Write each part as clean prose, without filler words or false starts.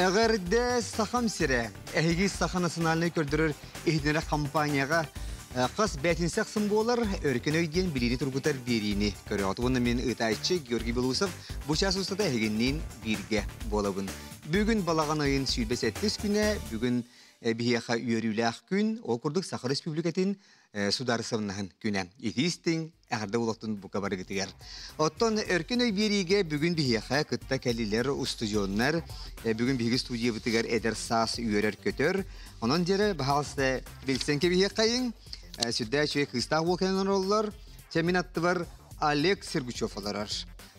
Әгәрдә сахам сире, әйгі саха национальный көрдірір ихденері компанияға қас бәтінсақ сымболар өркен өйден білері тұрғытар берейіні көрі атуыны мен ұтайчы Георгий Белусов бұл час ұстата әйгеннен бірге болабын. Бүгін балаған айын сүйбес әттес күні, бүгін бейеқа үйеріләқ күн, ол күрдік Саха Республикатын Судар Савнағын күні. Етістің әғірді олықтың бұқа бары кетігер. Оттан өркен өй береге бүгін бейеқа күтті кәлілер, устудионлар, бүгін бейгі студия бұтығар әдір сас үйерер көтер. Онын жері бағалысты белсенке бейеқайын, сүдді әчуе қыстақ болқанын олар, тәмін атты бар Олег Сергучев оларар.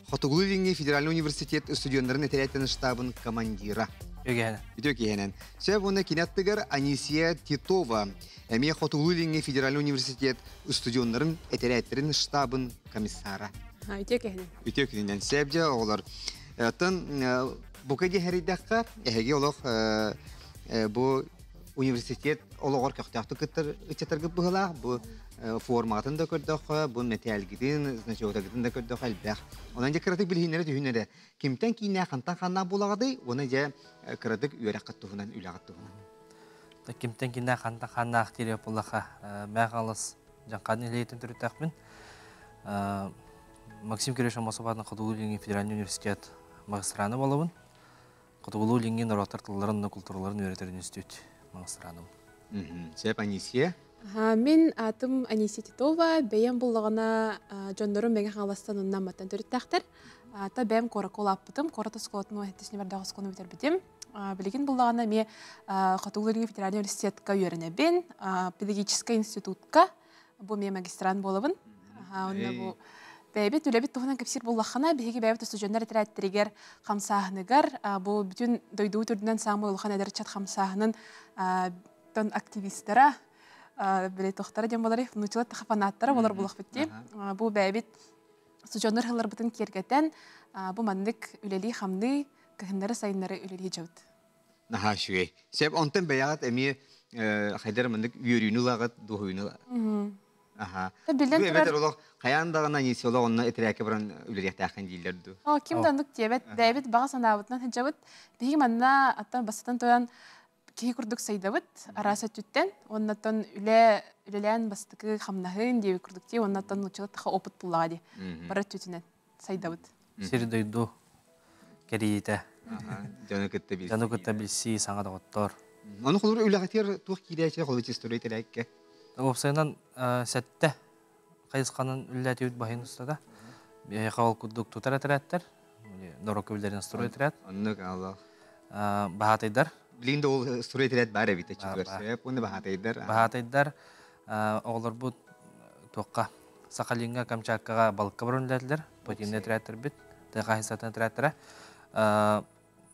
Хотугулинги Федеральный университет студионларын әтелеттен штабын командира. Өтекенен. Сөп оны кинаттығар Анисия Титова. Әме Хотугулинги Федеральный университет студионларын әтелеттерін штабын комиссара. Өтекенен. Сөп жа олар. Тын бұқайде әрейдаққа әйге олық бұл университет олығыр көқтақты күттер бұғылақ. Бұл форматын да көрдіқ, бұл металгетін, значотагетін да көрдіқ әлбәқ. Онан жа кіратық білгенері түйінері. Кемтен кейіне қантан қанна болағады, оны жа кіратық үйерек қаттығынан, үйлағат тұғынан. Кемтен кейіне қантан қанна ақтері болаға мәғалыс жаңқадын елейтін түріттәқпін. Максим Кирешан Масабадың Хотугулинги Федеральный университет магистраны болабын. Хотугулинги нараттар тылларын, культураларын өйретерін институт магистраным. Сәп Анисия? Мен атым Анисия Титова, бәйем болағына жондырым бәген қаластан оннан маттан түріттәқтір. Та бәйем қора қолаппытым, қората сколатын өйттесіне бардағы сколын өтер бітем. Білеген болағына ме Хотугулинги Федеральный университетка үйеріне бен, педагогический институтка, бұл ме магистран болабын. Бәйбет үләбет тұғынан көпсер болақына, бәйге бәйбет ұстыжондар әтірәттірігер қамсағыныгар, бұл бүтін дойдуы түрдінен саңмы олған әдір чат қамсағының тон активистері, білей тоқтары дем болары, внутилат тақапанаттары болар болақ бітте. Бұл бәйбет ұстыжондар ғылар бұтын кергетен, бұл мандық үләлі қамды көхіндері сайындары үләлі жауд. Наха шуе. Сәп онтан бәяғат әме қайдар мандық үйеріні лағат, дұғыны лағат. Бұл әбетер олық қаяндағына несі олық онына әтірәкі бірін үлеректі ақын дейлерді. Кем дандық дебет, бәйбет баға санабытынан хәджабыт, бейгі манна аттан басытан тоян кей күрдік сайдабыт, араса түттен, оннаттан үлелән бастықы қамнағын деуі күрдікте, оннаттан ұчылы тұқа опыт бұллағады, бары түтінен сайдабыт. Сері дойду кәрейті. Жаны күтті білсі, саңада ғоттар. Оны қолыр үләғатер туқ кейдәйчі қолы тесторы етеләкке? Опсайынан сәтті қайысқанын үлләті өт бағын ұстада. Қауал күдік тұтар әтірәттір. Норок өбілдерін ұстыру әтірәт. Онық Allah. Бағатайдар. Білінде ол ұстыру әтірәт бәрі біті чүгірсіп. Оны бағатайдар. Бағатайдар. Оғылар бұл тоққа Сақалинға, Камчаткаға балыққа бұрын үләтілер. Потин әтірәттір біт. Қайысатын әтірәттірі.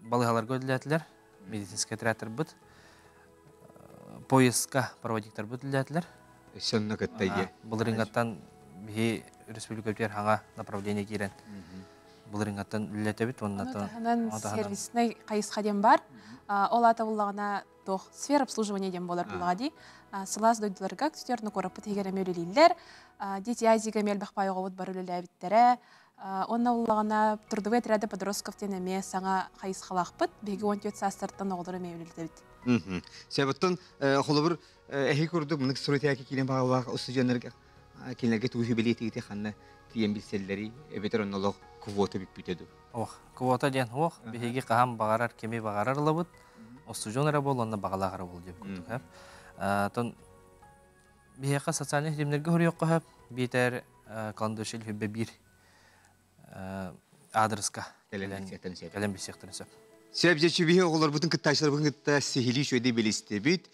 Балығаларға үләтілер. Медицинск әтірәттір біт. Поездка проводиктар бүтілдәтілер. Шынны күттәйге. Бұл рыңғаттан бей республика өтер хаңа направление керен. Бұл рыңғаттан үлләті біт. Онатанан сервисіне қайысқа дем бар. Ол ата болағына тоқ сфера обслуживания дем болар болағады. Сылас дойдыларға күстеріні қорапы тегерем өлелейлер. Дети азиға мелбақпай оғауыт бар өлелі әбіттері. Онна болағына тұрдығы әтірәді подростков әме саңа қайысқалақ бұд. Беге 14 састырттан оғылыры ме өлелі әбіт. Себеттен қолы бір әйі көрдік мұнық сұрайтайки келен бағалақ ұстыжанларға келінерге тұғы білетігіте қанна тиен білселері әбетер онналық квота бік бүтеді. Квота ден оқ, бігеге қағам бағарар, кеме бағарар лабыд, ұстыжанлара бол, онна бағалағары бол деп көрдік. Бігеға социальный хедемлерге көрі оққа бетер қаландышыл хөббе бір адресқа кәлем бесектерін сөп. Себепте чүбие оғылар бұтын күтташылар бұтын күтті сихили шөйді білісті бүт.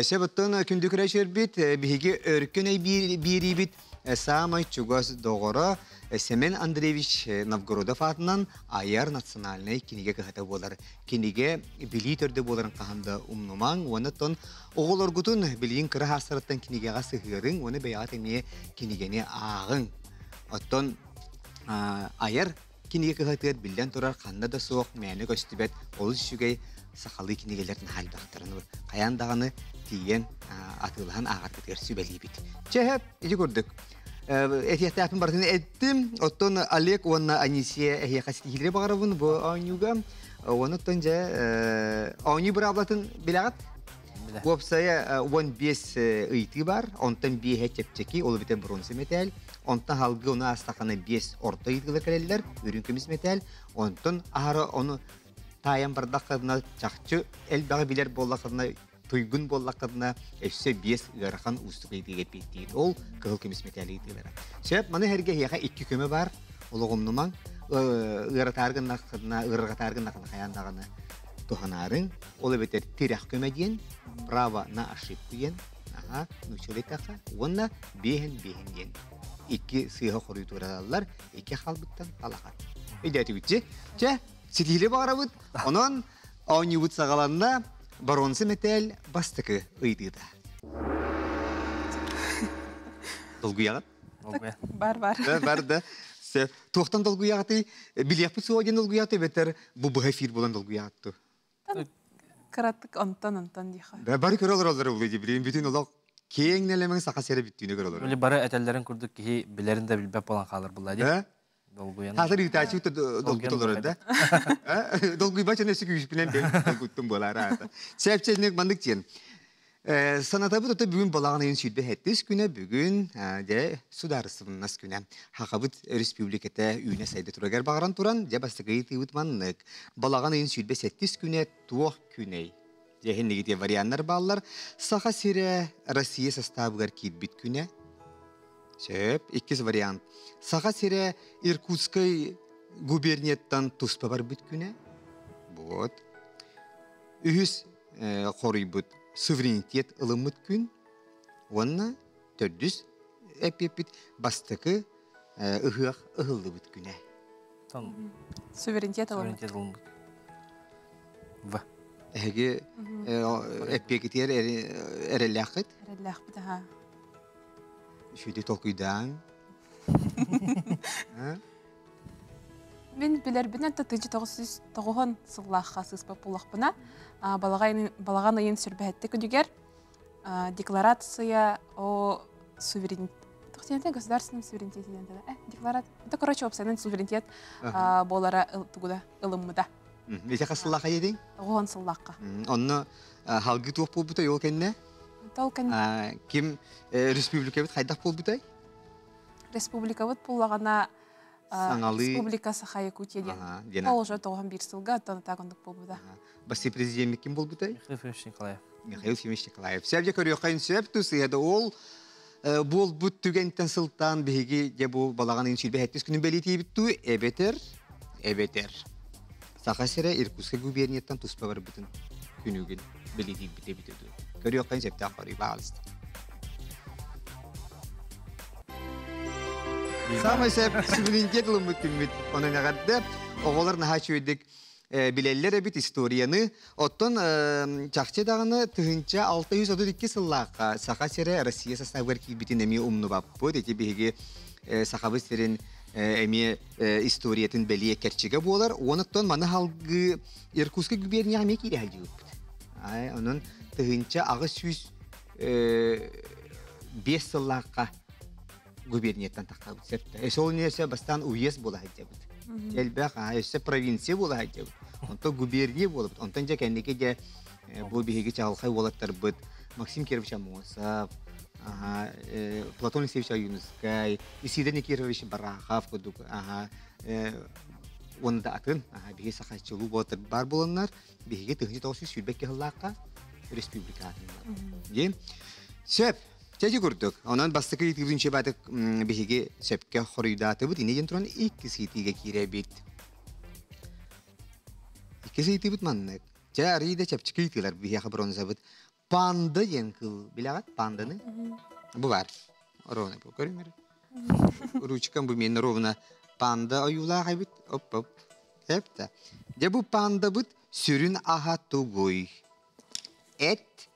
Себеттен күнді күрәшер бүт, бігі өркен әй бері бүт, самай чугас доғыра Семен Андреевич Новгородов атынан Аяр национальный кенеге көхәті болар. Кенеге білі түрді боларын қағанды ұмнымаң, оны тон оғылар күтін білейін кірі хасыраттан кенегеға сығырың, оны бәйат әне кенегене ағың. Оттон Аяр Кинеге көхәтігер білден тұрар қанда да соқ, мәні көстібет, ол үшігей сақалы кинегелердің халбақтарын бұр. Қаяндағаны тиген атылған ағар кетер сөбәлей біт. Чәхәп, еді көрдік. Әтияқта әпін бартыны әттім. Оттон Олег, онна Анисия әйе қасеті келері бағарабын. Бұл ауынуға Onu tönce oyunu bıraktın bilagat. Биле. Вопсая 15 ыйты бар, онтан бие чепчеки, ол бите бронза металл, онтан халгы оны астахана 5 орта ыйдылар келелер, үрүнкүмүс металл, онтан ары оны таян бардакына чакчы эл бага билер боллакына туйгун боллакына эссе 5 ырахан устук ыйдыга петтиин. Ол кылкүмүс металл ыйдылар. Себеп маны херге яха 2 көмө бар, ологумнуман ыратаргынакына, ыргатаргынакына каяндагына туханарын, ол бетер тирах көмеден, право на ошибку ен, нучелетаха, онна бехен ен. Икки сыйга хорый турадалар, икки халбыттан алахат. Өйдәти бүтче, сетиле бағарабыт, онан ауни бұт сағаланна баронсы металл бастықы ыйдыда. Долгуяғат? Бар. Бар да. Тоқтан долгуяғаты, білек бұт суаден долгуяғаты, бәттер бұбыға фир болан долгуяғатты. Кыраттык онтон дейха. Бары көралар олар олайды білейін, бүтін олақ кең нәлемің сақа сәрі біттіні көралар. Öyle бары әтәлләрен күрдік ки білерін де білбәп болан қалар бұлай де. Долгуян. Hazır itaçı dolgut olur da. Dolguyu başına eski güçpülen ben dolguttum bolar ata. Sebepçelik bandık diyen. Sanata bu da bugün balağına en sütbe hettis güne bugün de sudarısının nas güne. Hakabıt Respublikete üyüne saydı turagar bağıran turan de bastı gayeti utmanlık. Balağına en sütbe hettis güne tuğ güne. Cehin negatiye varyanlar bağlar. Saha sire Rusya sastavgar kit bit güne. Şöp, ikiz variant. Sağa sire Irkutskay guberniyetten tuzpa var bütküne. Bot. Ühüs koribut suverenitet ılımıt gün. Onna tördüz epipit bastıkı ıhıaq ıhıldı bütküne. Tamam. Суверенитет алымы. Суверенитет алымы. Va. Ege epikitiyer erelakit. Рәлләх битаха. Şöyle tokuydan. Мен билербинен тытыжы 909 сыллахқа сыспа пулақпына. Балаған айын сүрбәтті күдігер декларация о суверенитете, государственном суверенитете. Декларация. Это, короче, опционный суверенитет болара ылыммыда. Неше қасыллақа едің? 9 сыллаққа. Онны халгы туық бол бұтай ол кәнне? Ким республика бит қайдақ бол бұтай? Республика бит пулағана республика Саха-Якутия ден. Ол жа 91 сылға тағындық бол бұда. Басты президент кім бол бұтай? Михаил Ефимович Николаев. Михаил Ефимович Николаев. Сәбде көрі қайын сөп тұсы еді ол бол бұт түгенттен сылттан бігеге де бұл балаған ең сүлбе әттес күнін бәлеті ебітту әбетер. Саха-Сері Иркутска губерниеттен тұспа бар бұтын күнігін бәлеті бітті. Көрі қайын сөпті ақыры бағалысты. Самый сәп суверенитет ылымыт күмміт. Оның ағарды оғылар наға чөйдік білелер әбіт историяны. Оттон чақчы дағыны түхінча 632 сыллаққа Саха-Сері Россия составгар кейбітін әме ұмны баппы. Деті бейге Сахабы стерін әме историятын бәлие кәрчіге болар. Оныттон маны халғы Иркутска губерния әме кейді әлді өппіт. Оның түхінча ағы сүз 5 сыллаққа губерниеттен таққабыт сәпті. Сол несе бастан уез бола әйтебіт. Әлбәқ, әсі провинция бола әйтебіт. Онта губерния болабыт. Онтан жа кәндеке де бұл бейге чағылқай олаттар бұд. Максим Кирович Амосов, Платон Алексеевич Аюнускай, Исида Никирович Барахав көдік. Оны да атын, бейге сақатчылу болаттар бар боланлар, бейге түхінді тоғысы сүрбәкке ғыллаққа республика атынлар. Сөп, Чәжі көрдік. Онан бастықы етігізінші бәдік бейге сөпке қорыйдаты бұд. Инеден тұран иккісі етіге кере бейт. Иккісі еті бұд маннық. Чә арыйда чәпчікі етігілер бейге бронза бұд. Панды енкіл. Білағат пандыны? Бұ бар. Ровна бұл. Көріңер? Ручкам бұл мені ровна панды ойула қайбыт. Оп-оп. Әпті. Де бұл панды бұд сүрін аға тұғой. Әт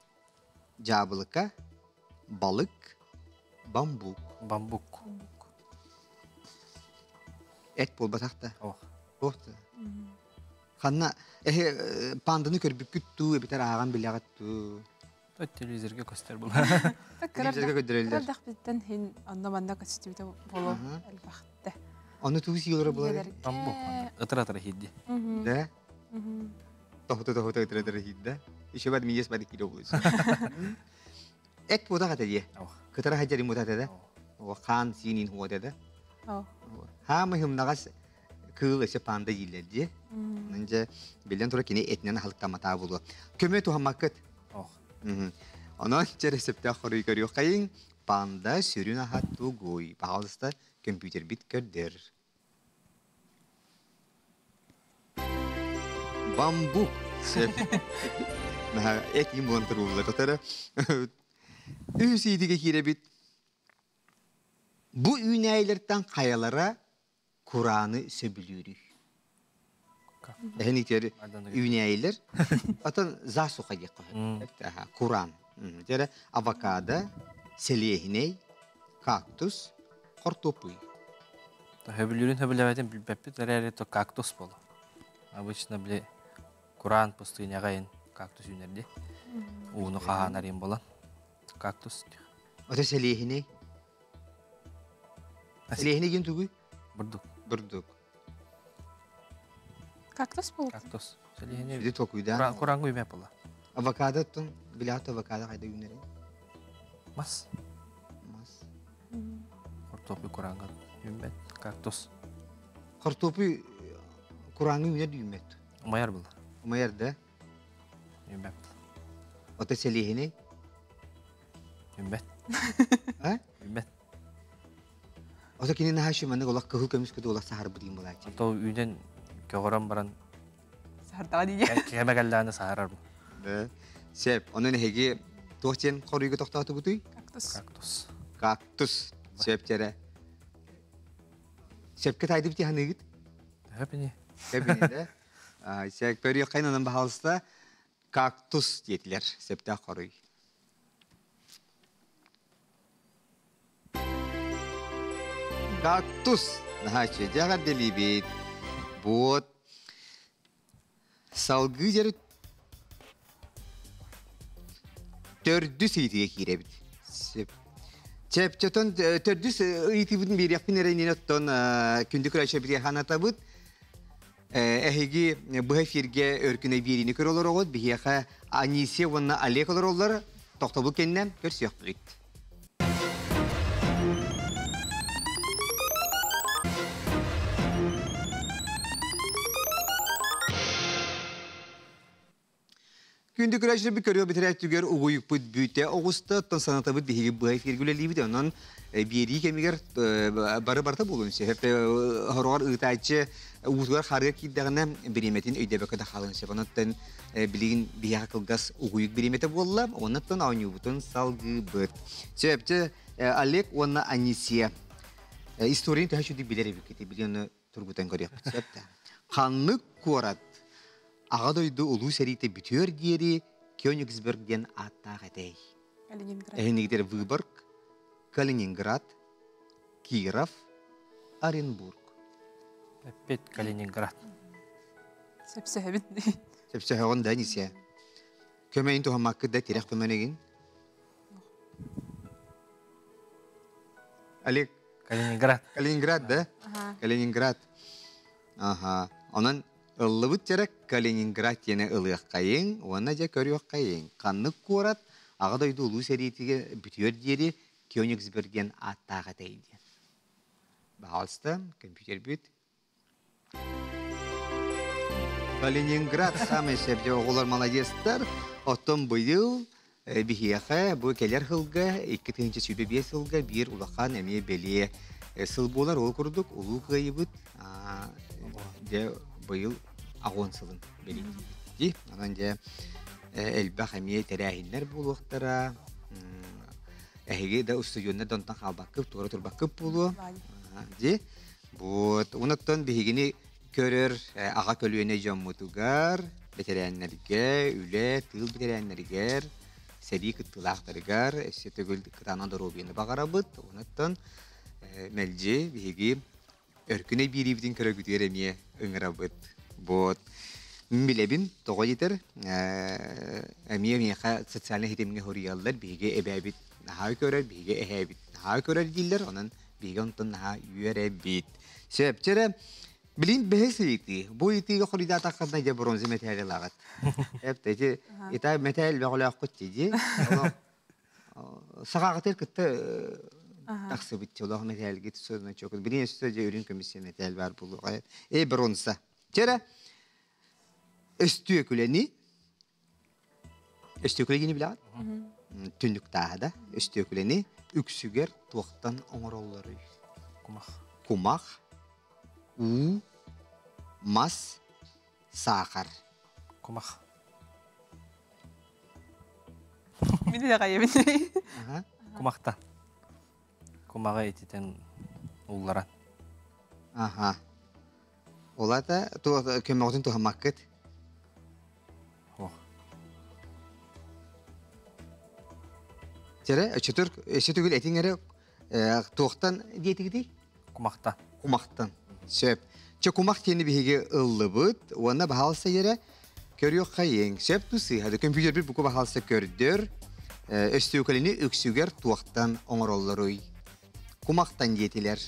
жабылыка balık, bambuk. Bambuk. Et bol batakta. Oh. Bohta. Xanna pandını körüp küttü, biter ağan bilağattu. Televizörge göster bunu. Televizörge gösterdiler. Kırdak bitten hin anlamanda kostümde bolu elbette. Onu tuğuz yıllara bular. Bambuk. Itır hiddi. De? Tohto hidda. İşe bad miyes bad kilo bulus. Ek bu da kataya. Kıtara hacari mutada. O kan sinin huwa da. Ha mühim nagas kıl ise panda yillerdi. Önce bilen tora kini etnen halkta mata bulu. Köme tu hamakkat. Ona resepte xoroy görüyor kayın. Panda sürüne hattu goy. Bağlısta kompüter bit körder. Bambuk. Nah, ek imbon terulur tara. Üsiydige kire bit. Bu üneylerden kayalara Kur'an'ı söbülürük. Henitleri üneyler. Atan zasuka yakı. Kur'an. Jere avokado, selehine, kaktus, kartopuy. Höbülürün höbülevetin bilbeppi tereri to kaktus bolu. Обычно бile Kur'an pustığına gayın kaktus ünlerdi. Uğunu kahanarıyım bolan. Kaktus. Ata selehine. Selehine gün tuğuy? Burduk. Kaktus bu. Kaktus. Selehine Bir de tokuyda. Kur'an güyme yapıla. Avokado tun bilato avokado kayda günleri. Mas. Kartopu Kur'an güyme. Kaktus. Kartopuy Kur'an'ı günler düğmet. Umayar bula. Umayar da. Güyme. Ata selehine. Güyme. Ha? Güyme. Ata kini nahaşı manı olak kahıl kömüs kötü olak sahar budayım bola. To ünen köğoran baran. Sahar diye. Keme geldiğinde saharar bu. Sep, onun hegi tohçen koruygu tohtatı buduy. Kaktus. Kaktus. Sep jere. Sep ketaydı biti hanı git. Hepini. Hepini de. Sep görüyor kaynanan bahalısda kaktus diyetiler. Septe koruy. Kaktus. Nah, jaga deli bit. Buat salgı jere Tördüs itiye kire bit. Çep çaton tördüs iti budun bir yakın ereğine ton kündük raşa bir hanata bud. Ehegi bu hefirge örküne birini kör olur oğud. Bir yaka anisi vana alek olur olur. Toktabul kennem körsiyok bit. Kündük raşa bir körüyor bitirer tüger uğuyuk bud büyüte. Ağustos ton sanata bud bir bu hefirgüle libide onun biri kemiger barı bulunsa. Hep horar ıtayçı uğuzlar harga kiddağına birimetin öydebeke de halınsa. Ondan bilin bir yakılgas uğuyuk birimete bolla. Ondan aynı butun salgı bud. Sebepçe Alek ona anisiye. İstorini taşı di bileri büketi. Biliyorsun Turgut'un görüyor. Sebepte. Kanlık kuarat. Ağadoydu ulu serite bitiyor diyeri Königsberg'den attağa dey. Kaliningrad. Ehnigider Vyborg, Kaliningrad, Kirov, Orenburg. Pet Kaliningrad. Sepse hebit. Sepse heron da nisya. Kömeyin to hamakı da tirek kömenegin. Alek Kaliningrad. Kaliningrad da. Kaliningrad. Aha. Onun ıllıbıt jarak Kaliningrad yene ılıyaq kayın, ona ja körüyaq kayın. Kanlık kuarat, ağadaydı ulu seritige bitiyor diyeri Königsberg'den attağa deydi. Bağalsta, kompüter bit. Kaliningrad samay sebze oğular maladestar, otom bu yıl bihiyaqa bu keler hılga, 2. sübe 5 hılga bir ulaqan emeye beliye sılbolar ol kurduk, ulu kayıbıt. De bu yıl ağon sılın belirtiydi. Ondan elbaq emiye terahinler buluqtara. Ehege de stüdyonda dontan qalbaqıp, tuğra turbaqıp bulu. Bu unuttan bihigini körür ağa kölüyene jammutugar, veteranlarga, üle, tıl veteranlarga, seri kıttılaqtargar, esetegül kıtanan da robiyeni bağarabıt. Unuttan melci bihigi örküne bir evdin köre gütüyer emiye öngörabıt. Bot bilebin toğa yeter. Emiye miyaqa sosyalne hitemine horiyallar bihige ebebit naha körer, bihige ehebit naha körer diller. Onun bihige ondan naha yüere bit. Sebepçere Bilin behesi iti. Bu itiga xorida taqadna je bronze metal lagat. Hep teji ita metal bagla qutji. Saqaqatel kitte taqsı bitti olah metal git sözüne çok. Bilin sözü ürün komisyon metal var bu. Bronze. Çere östüyöküleni östüyöküleni bilat. Tünlük dağda östüyöküleni üksüger tuğtan oңороллары. Kumak. U mas сахар. Кумах. Мини да кайбын. Кумахта. Кумага етитен улларан. Ага. Олата көмөгтүн тухамаккет. Ох. Тере өчөтөр эсетүгүл этиңере туктан диетигди. Кумахта. Кумактан. Сөп. Че кумак тени биге ыллыбыт, уна баһалса ере көрүyor кайын. Сөп тусы, хады компьютер бир буку баһалса көрдөр. Өстүкөлүнү үксүгер туактан оңороллорой. Кумактан диетилер.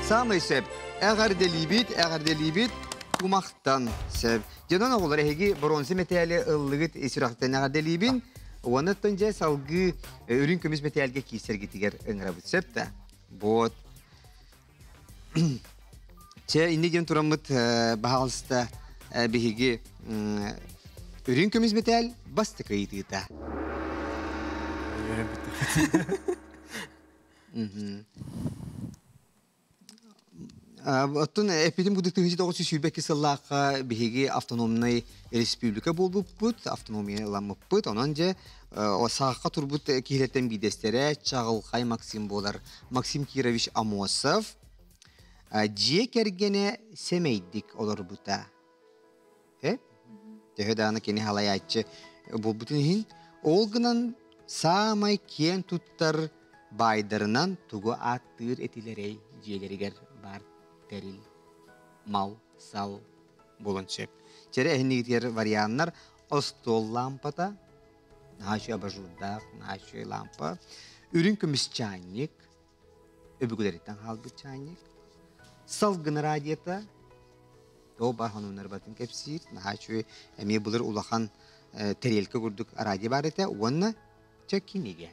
Самый сөп. Әгәр дә либит кумактан сөп. Жонон оглар эги бронзе металлы ыллыгыт эсирактан әгәр дә либин, уна тонже салгы үрүн көмүс металлга кисерге тигер ыңрабыт сөп та. Вот. Че инеген турамыт баһалста биһиги үрүн көмүс металл бастыка итита. Оттон эпидем гудык тыгыжы тогуз сүйбекки сыллаакка биһиги автономный республика болбуппут, автономия ламыппут, онон же саакка турбут киһилеттен бидестере Чагылкай Максим болар. Максим Кирович Амосов же кергене семейдик олорбута. Тэхэдааны кени халаячы болбутун хин олгынан самай кен туттар байдарынан тугу аттыр этилерей жиелеригер бар терил мал сал болончеп. Чере эхнигитер варианттар остол лампата, нашы абажурдак, нашы лампа, үрүн көмүс чайник, өбүгүлеритен халбы чайник, салгын радиота, то бар ханымдар батын кепсир, нашы эми булар улахан терелке курдук радио бар эте, уонна чеккиниге.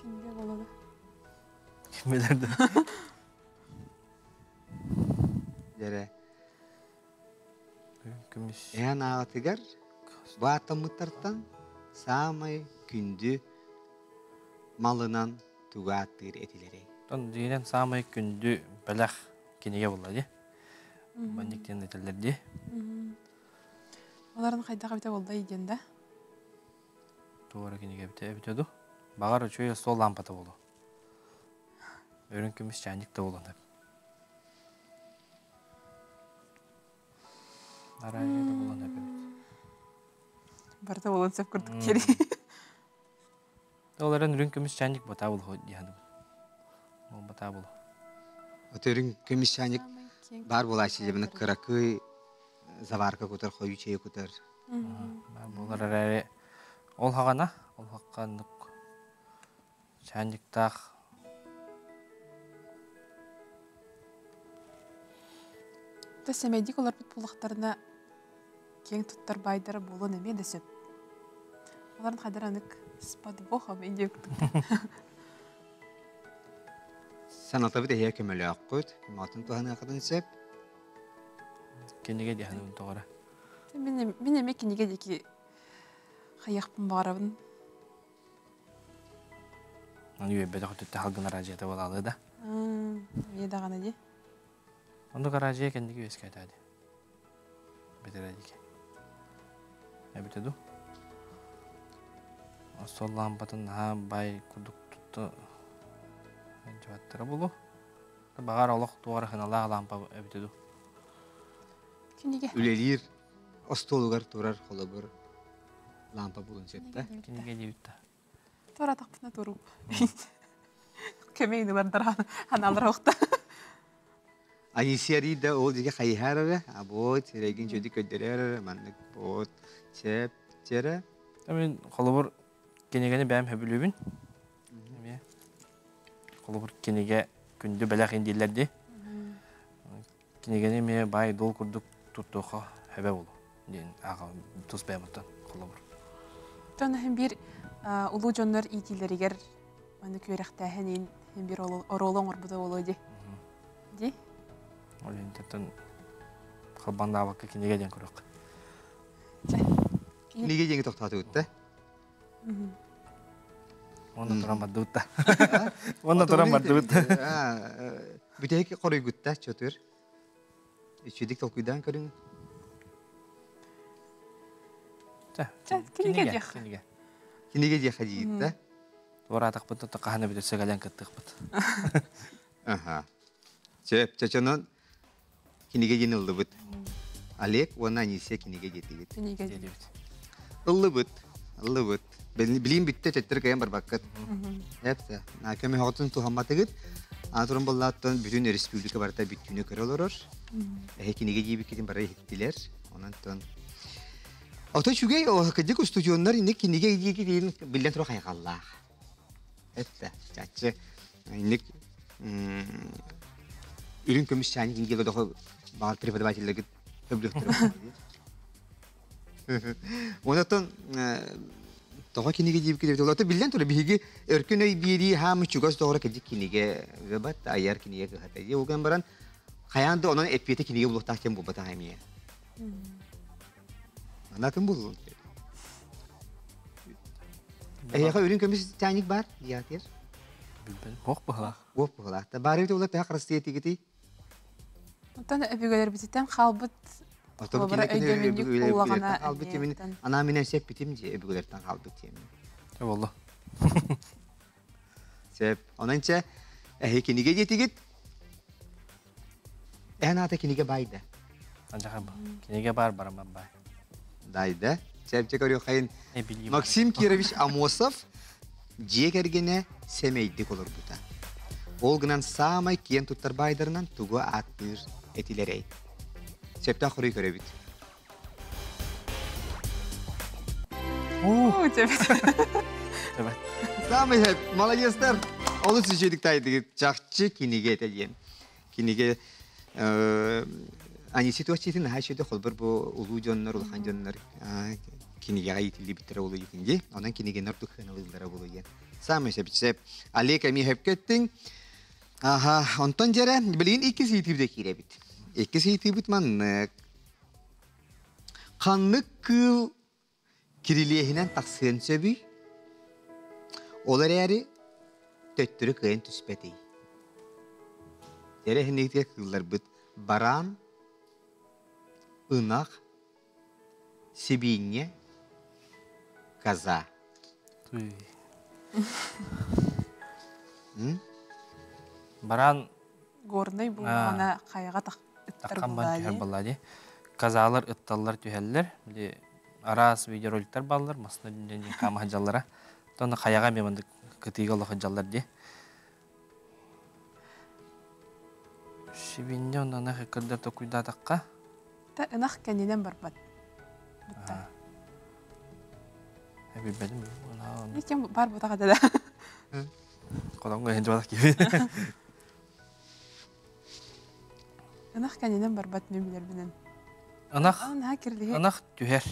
Кинде болоду. Кимелерде? Жере. Күмүш. Ээн ағатыгар, батамыттартан самай күнді малынан туғаттыр етілері. Тон дегенен самай күндү белах кинеге болады. Бандиктен этелерди. Оларын кайда кабита болду ийден да. Тугара кинеге битеду. Багар үчөй сол лампата болду. Өрүн күмүш чайникте болду. Арайда болду. Барда болон сеп көрдүк тери. Оларын өрүн күмүш чайник бата болду дияды. Ол бата болду. Өтөрүн көмішчаник бар болайсы жебіні кыракы заварка көтер, қойу чейі көтер. Болар әрі ол хағана, ол хаққандық чайниктақ. Төсемейдік олар бүт бұлақтарына кең тұттар байдары болын әме десіп. Оларын қайдар анық спады боға мен де өктік. Sanata bir de her kömeli akkut. Matın tuhanı akıdın sep. Kendine diye hanım doğru. Мен эме кинеге деки хаякпын барабын. Аны үйбеде хөтөттө халгын аражыда болалы да. Едаганы ди. Онда гаражы кендиги өскө айтады. Бетередик. Эбитеду. Сол лампатын ха бай кудук тутту. Жаваттары болу. Багар олох тугар хыналаа лампа эбитеду. Кинеге. Ülelir. Ostolugar turar kolabır. Lampa bulun septe. Кинеге дебитта. Тора тақпына туру. Кемейді бардар ханалар оқты. Ayısiyari da o diye kayıharı. Abot, regin çocuk ödüler. Manlık bot, çep, çere. Tabii kolabor кинегени бәм хөбүлүбүн. Қолыбыр кенеге күнді бәләқ ендейлерді. Кенегені ме бай дол күрдік тұттуға әбе болу. Дейін аға тұз бәйматтан қолыбыр. Тон бир улуу жоннор итилеригер аны көрәхтәһен бир оролоң орбуда болу ди. Ди? Ол ентеттен қалбанда абаққа кенеге ден көрек. Кинеге жеңі тоқтаты өтті. Оны тұран барды өтті. Оны тұран барды өтті. Бүтәйкі қорой күтті, чөтір. Үшедік толкуйдан көрің. Кинеге дек. Кинеге дек қадейді, да? Ора атақ бұд, тұтта қағаны бүді сөгәлен күттік бұд. Чөчөнөн кинеге ден ұлды бұд. Олег, оны анесе кинеге деті бұд. Кинеге дек. Ұлды бұд. Білейін бүтті тәттір кәйін бар баққыт. Әпті. Көмі хоғытын тұхамматы Антурun bollattan bütün respublika barda bütünü körülür. Kinege gibi kitin baraya gittiler. Ondan ton. Ota şugay o kadik stüdyonlar indi kinege gibi kitin bilden tura kaygallar. Ette. Çatçı. İndik ürün kömüş çani kinege daha bağır privada batıyla git. Öbürüktür. Ondan ton Toğa kinege gibi kitin. Olata bilden tura bihigi örkünöy biri ham çugas doğru kadik kinege ve bat ayar kinege kıhatayı. O gambaran Hayanda onun etpiyete kinege buluq tahkem bu bata hamiye. Anakın bulun. Yaqa ürün kömüş çaynik var diyatir. Bilbel. Hoq bağla. Hoq bağla. Ta bari de olaq ta qrastiyeti giti. Ondan öbügeler bititen qalbıt Otobüsler öyle qalbıt yemin ana minen sep bitimce öbügelerden qalbıt yemin. Vallahi. Sep onança kinege jeti git. Ata kinege bayda. Ancak abi. Kinege baramam bay. Dayda. Sep çekariyor kayın. Максим Кирович Амосов жек эргене семейдик olur buta. Olgınan samay kiyen tuttar baydarından tugu atmır etilerey. Septen kuruyu görebit. Evet. Samay hep, молодецтер. Onu süzecek taydı. Çakçı kinige eteliyen. Kinige Ani situasyon her şeyde kolbar bu ulu canlar, ulhan canlar kinige ayetli bitir oluyor kinge. Ondan kinige nartuk kanalızlara oluyor. Samay hep Ali kami hep kettin. Aha, ondan jere bilin iki sitibde kirebit. İki sitibit manlık. Kanlık kıl kiriliyehinen taksın söbü. Olar eri töttürü kıyın tüspeti. Jere henekte kıllar bit baran ınak sibinye kaza. Баран горный булгана кайга тактар таққан бан түйер балады. Казалар, ытталар түйеллер. Біле арас видеороликтер баллар. Масына дүнден қама хаджалара. Тоны қаяға меманды кытыйға олы хаджалар де. Шибинде ондан ағы кірдер токуйда таққа. Та ынақ кәненен барбат. Әбі бәдім. Ечен бар бұтаға да. Қоламға енді бадақ кебе. Ынақ кәненен барбат мемелер бінен. Ынақ түйер.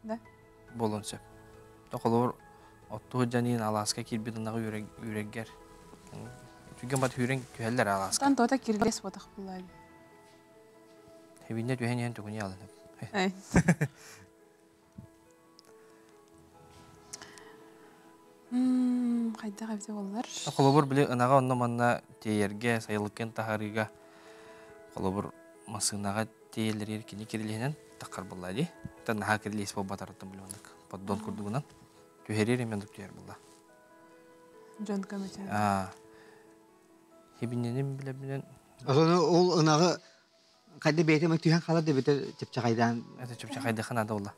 Да? Болын сөп. Тоқылыр оттуғы жанин аласка келбет ынағы үйрегер. Түген бат үйрен түйелер аласка. Тан тота кирлес ботақ бұлайды. Хебинде түйен ең түгіне алын. Қайда қайбіте болар? Қолыбыр біле ынаға онна манна тейерге, сайылықкен тахарыға қолыбыр масынаға тейелер еркені керелігінен таққар болайды. Та наға керелес бол батараттын біле ондық. Поддон күрдігінен түйерер емендік түйер болда. Жон көмөтен. Хебинненен біле білен... Ол ынаға қайды бейтемек түйен қалар деп бетер чепчақайдан... Это чепчақайдықын ады болда.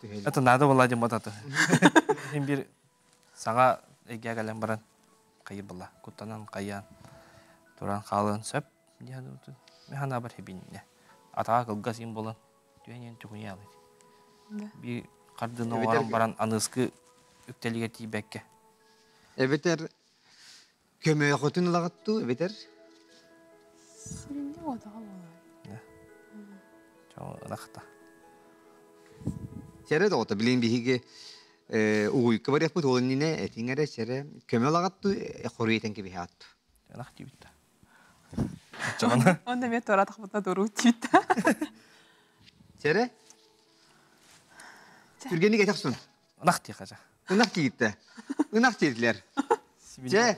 Это нады болда дем бататы. Хем бір саңа егге кәлем баран қайыр болда. Құттанан қайян. Туран қалын сөп. Механа бар хебинне. Атаға қылғас ем болан. Түйенен түгіне алайды. Bir qardını oğaran baran anıskı ükteliğe tiybekke. Ebeter Kömöğe kotun lağıttı, ebeter. Сиринде отаға болар. Çoğu nakta. Çere de ota bilin bihige uyku var yapıt onun yine etingere çere kömöğe lağıttı, koruyeten gibi hattı. Nak dibitta. Çoğuna. Онда мен тора тахбытна дуру түйт. Çere? Türgenlik eteksin. Nak diye kaca. Inak gitti. Inak dediler. Ce,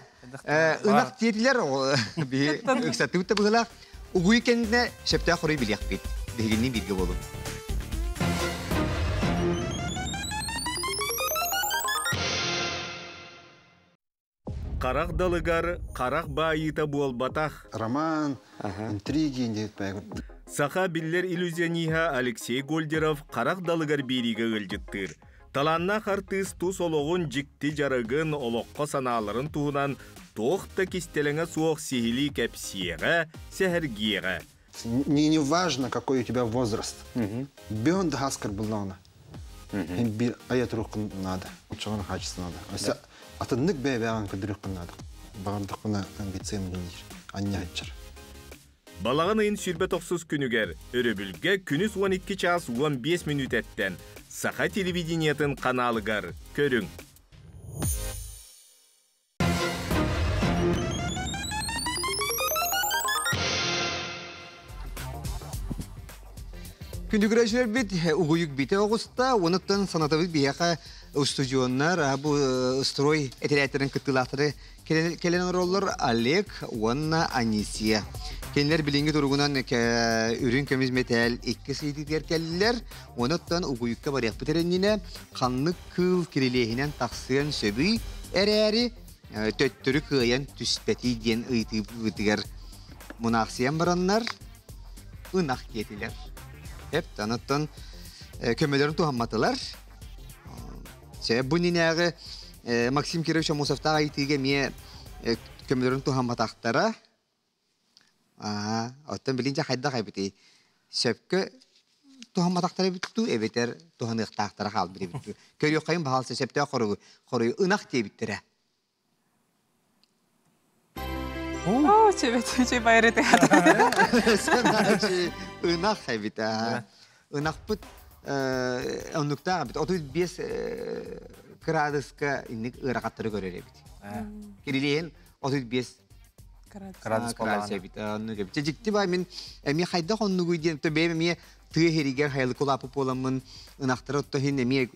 ınak dediler o bir öksatı bitti bıhla. Uguyu kendine şepte koruyu bilyak bit. Bilginin bilgi olur. Қарақ далыгар, қарақ байыта болбатах. Роман, интриги, индет бәгір. Саха биллер иллюзиониха Алексей Гольдеров қарақ далыгар бериге өлжіттір. Таланна қартыз тус олығын жікті жарығын олыққа саналарын туынан тоқта кестеліңі суық сихили кәпсиеға, сәхіргиеға. Не важно, какой у тебя возраст. Бен даскар был аят рухын надо. Ученый качество надо. Атыннык бәйбәған күдірік надо. Бағардықына амбициям денер. Анне айтчар. Балаған айын сүрбе тоқсыз күнігер, өрөбілге күніз 12 час 15 минут әттен Саха телевидениятын каналыгар көрің. Күнді күрәшілер бит, угуюк бите оғыста, оныттан санатабыз бияқа студионнар, bu строй этеләттерін кыттылақтыры келен роллар Олег, Уанна, Анисия. Кенлер білінгі тұрғынан үрін көміз метәл 2 сейдіктер кәлілер, оныттан угуюкка баряқ бітереніне қанлық кыл кирилейінен тақсыған сөбүй әрі төттірі күйен түспәті ден ұйтып ұйтығар. Мұнақсиян бараннар ұнақ кетілер. Hep tanıttın kömelerin tuhammatılar. Bu ninəği Maksim Kirovich Amosov'ta aytıge miye kömelerin tuhammatıqtara. Ottan bilince hayda kaybeti. Söpkü tuhammatıqtara bittu, ebeter tuhanıqtaqtara qal bile bittu. Körüyor kayın bahalsa söpte qoruyu ınaq diye bittire. О, чебет байры тегат. Sanatçı ınaq kaybeti. Inaq bit onlukta bit 35 graduska innik ıraqatları görür bit. Kirileyen 35 Gradus gradus bit. Onu gibi. Çecikti bay men mi hayda onu guydiyen to be mi tığ heriger hayal kulapı olamın ınaqtara to hin mi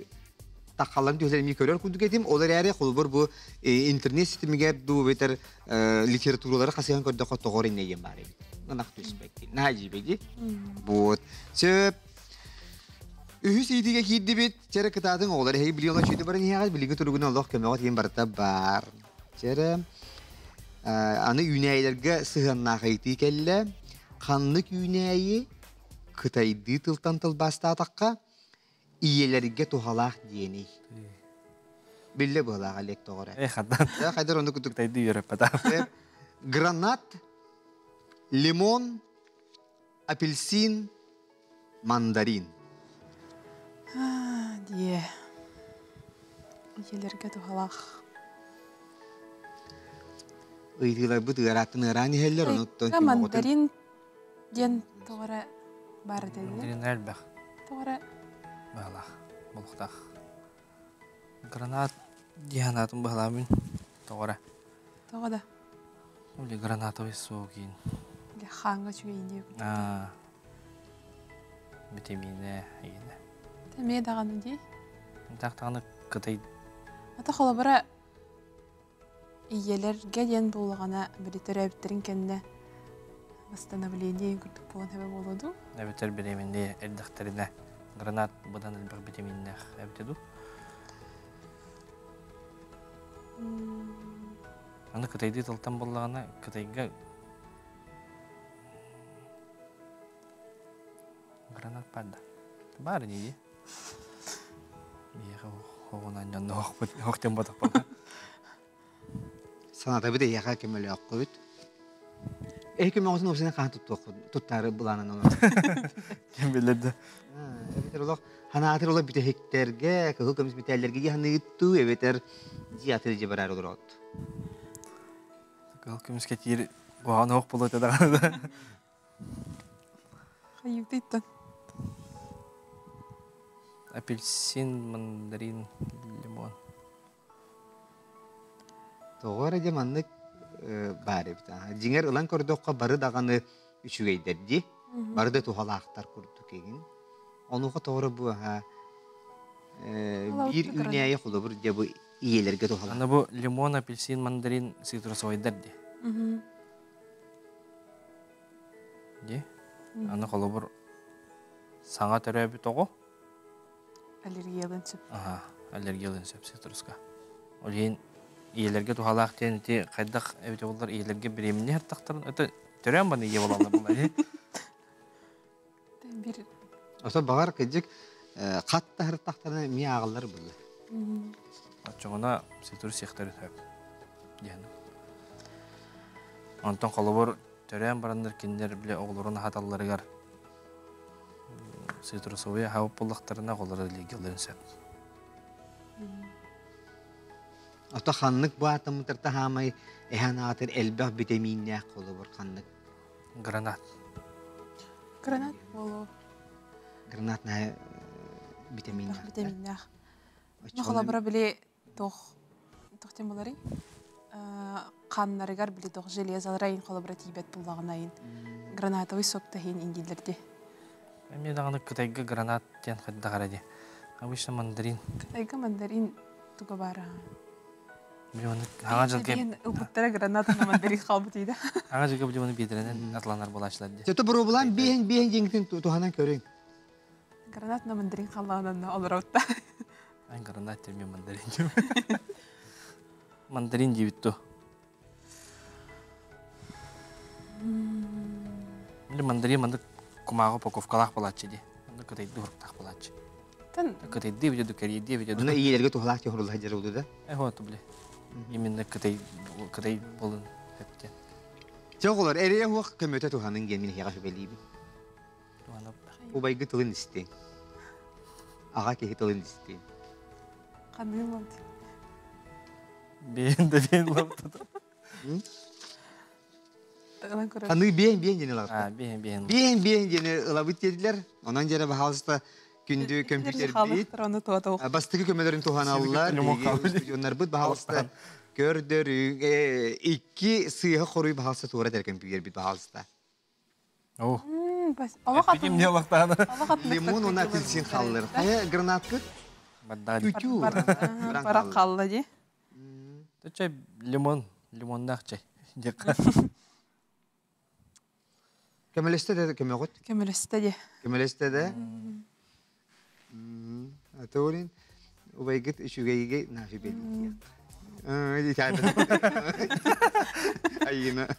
taqalan tüzlerimi görür kunduk edim. Olar yere kulbur bu internet sistemiga du beter literaturaları qasıyan kördü qotoğor neyem bari. Inaq tüspekti. Naci bedi. Bu söp ühüs idiga kiddi bit. Çere kıtadın olar hey biliyorlar şuydu barın hiyagat biligi turgun Allah kemevat yem barta bar. Çere anı üneylerge sığanna qayti kelle qanlık üneyi kıtaydı tıltan tıl basta taqqa iyelerge tuhalaq diyeni. Bille bu halaq alek toğra. Hatta. Ya kadar onu kutuk. Taydı yürü pata. Granat, limon, apelsin, mandarin. Дие. Елерге тухалах. Uydular bu tıgaratın ırani heller onu. Мандарин ден тоғыра бар деді. Dirin elbək. Тоғыра Bağlaq. Buluqtaq. Granat diyanatın bağlamın. Doğru. тоғыда. Öyle granatovi soğukin. Ханға чүгейінде. Vitamine yine. Тәме дағаны дей. Тақтағаны қытай. Ата қола бара иелерге ден болғана білетер әбіттерін кәнне восстановление күрдік болған әбі болуду. Әбітер білемінде әлдіқтеріне granat бұдан әлбір витаминіне әбітеду. Аны қытайды тылтан болғана қытайға granat барды. Бары нейді? Бейіғі оғынан жанды оқтен батық болған. Sanata bir de yaka kemeli hakkı bit. Ehkim olsun ofisine kan tuttarı bulanın onu. Kim bilirdi? Evet ola hanatır ola bir de hekterge, kahukamiz biterlerge hanı yuttu, eveter ciyatırıcı barar olur ot. Кыл күміске тиір бұғаны оқ болу өтеді. Хайыптыйттан. Апельсин, мандарин, лимон. Тоғыр әде маннык бары біта. Жеңер ұлан көрдіққа бары дағаны үшігейдерді. Бары да тухалақтар көрді кеген. Онуға тоғыры бұл bir üneye kulu bir de bu iyilerge тухала. Аны bu лимон, апельсин, мандарин, цитрусовойдар де. Де? Аны қолы бір саңа төрәбі тоғы? Аллергиялын сөп. Аллергиялын сөп цитруска. Ол ең иелерге тухалақ тен те қайдақ әбіте олар иелерге біреміне әрттақтарын. Өті төрәм баны ие болалар бұлар. Оса бағар кәдік қатты әрттақтарына ми ағылар бұлар. Атчоғына цитрус сектері төп. Антон қолы бір төрәм барандар кендер біле оғылырын хаталарығар цитрусовые хауып болақтарына қолары аллергияларын сөп. Ата ханнык bu atımıtırta hamay ehanatır elbah vitaminler kolu bir kanlık. Granat. Granat болу. Granat ne vitaminler. Витаминнах. Махала бара биле тох темалары. Каннарыгар биле тох железаларайын кала бара тибет буллагынайын. Гранатовый сок тахин ингилдерди. Мен дағаны кытайга гранат тен қайда қарады. Обычно мандарин. Кытайга мандарин туга бара. Білемені аңа жылға... Ұлбыттара гранатына мандарин қалбы дейді. Аңа жылға білемені бедірінен атланар болашылады. Сөті бір обылан бейін жеңітін туғанан көрейін. Гранатына мандарин қалағынан олар аутта. Айн гранат термен мандарин жем. Мандарин жебітті. Мандарин мандық кумағы паковкалақ балатшы де. Мандық кытайды ұрықтақ балатшы. Кытайды видеоду кәрейді видеоду. Бұны иелерге туғалақ те ұрылға жер oldu да? Әйхуаты біле. Именно кытай болын әпте. Жоқ олар, әрее оқ көмөте туғанын генмен хеға шөбелейбі. Обайғы тылын істейін. Аға кеге тылын істейін. Қандың лапты? Бейін лапты. Қанды бейін жені лапты. Бейін. Бейін жені лабыт деділер. Онан жері бағалысты күнді компьютер бейт. Бастығы көмелерін туған алылар. Onlar бұд бағалысты көрдір. Iki сыйғы қорui бағалысты туғыра дәр компьютер бейт бағалысты. Әппекем не лақтағаны? Лимон, она апельсин қалылыр. Қая гранат күт? Үтю. Барақ қалылы де. Чай лимоннақ чай. Көмелесті де көме ғыт? Көмелесті де. Көмелесті де? Атауырын, обайгыт үшігейге нафи белді. Айтады. Айына.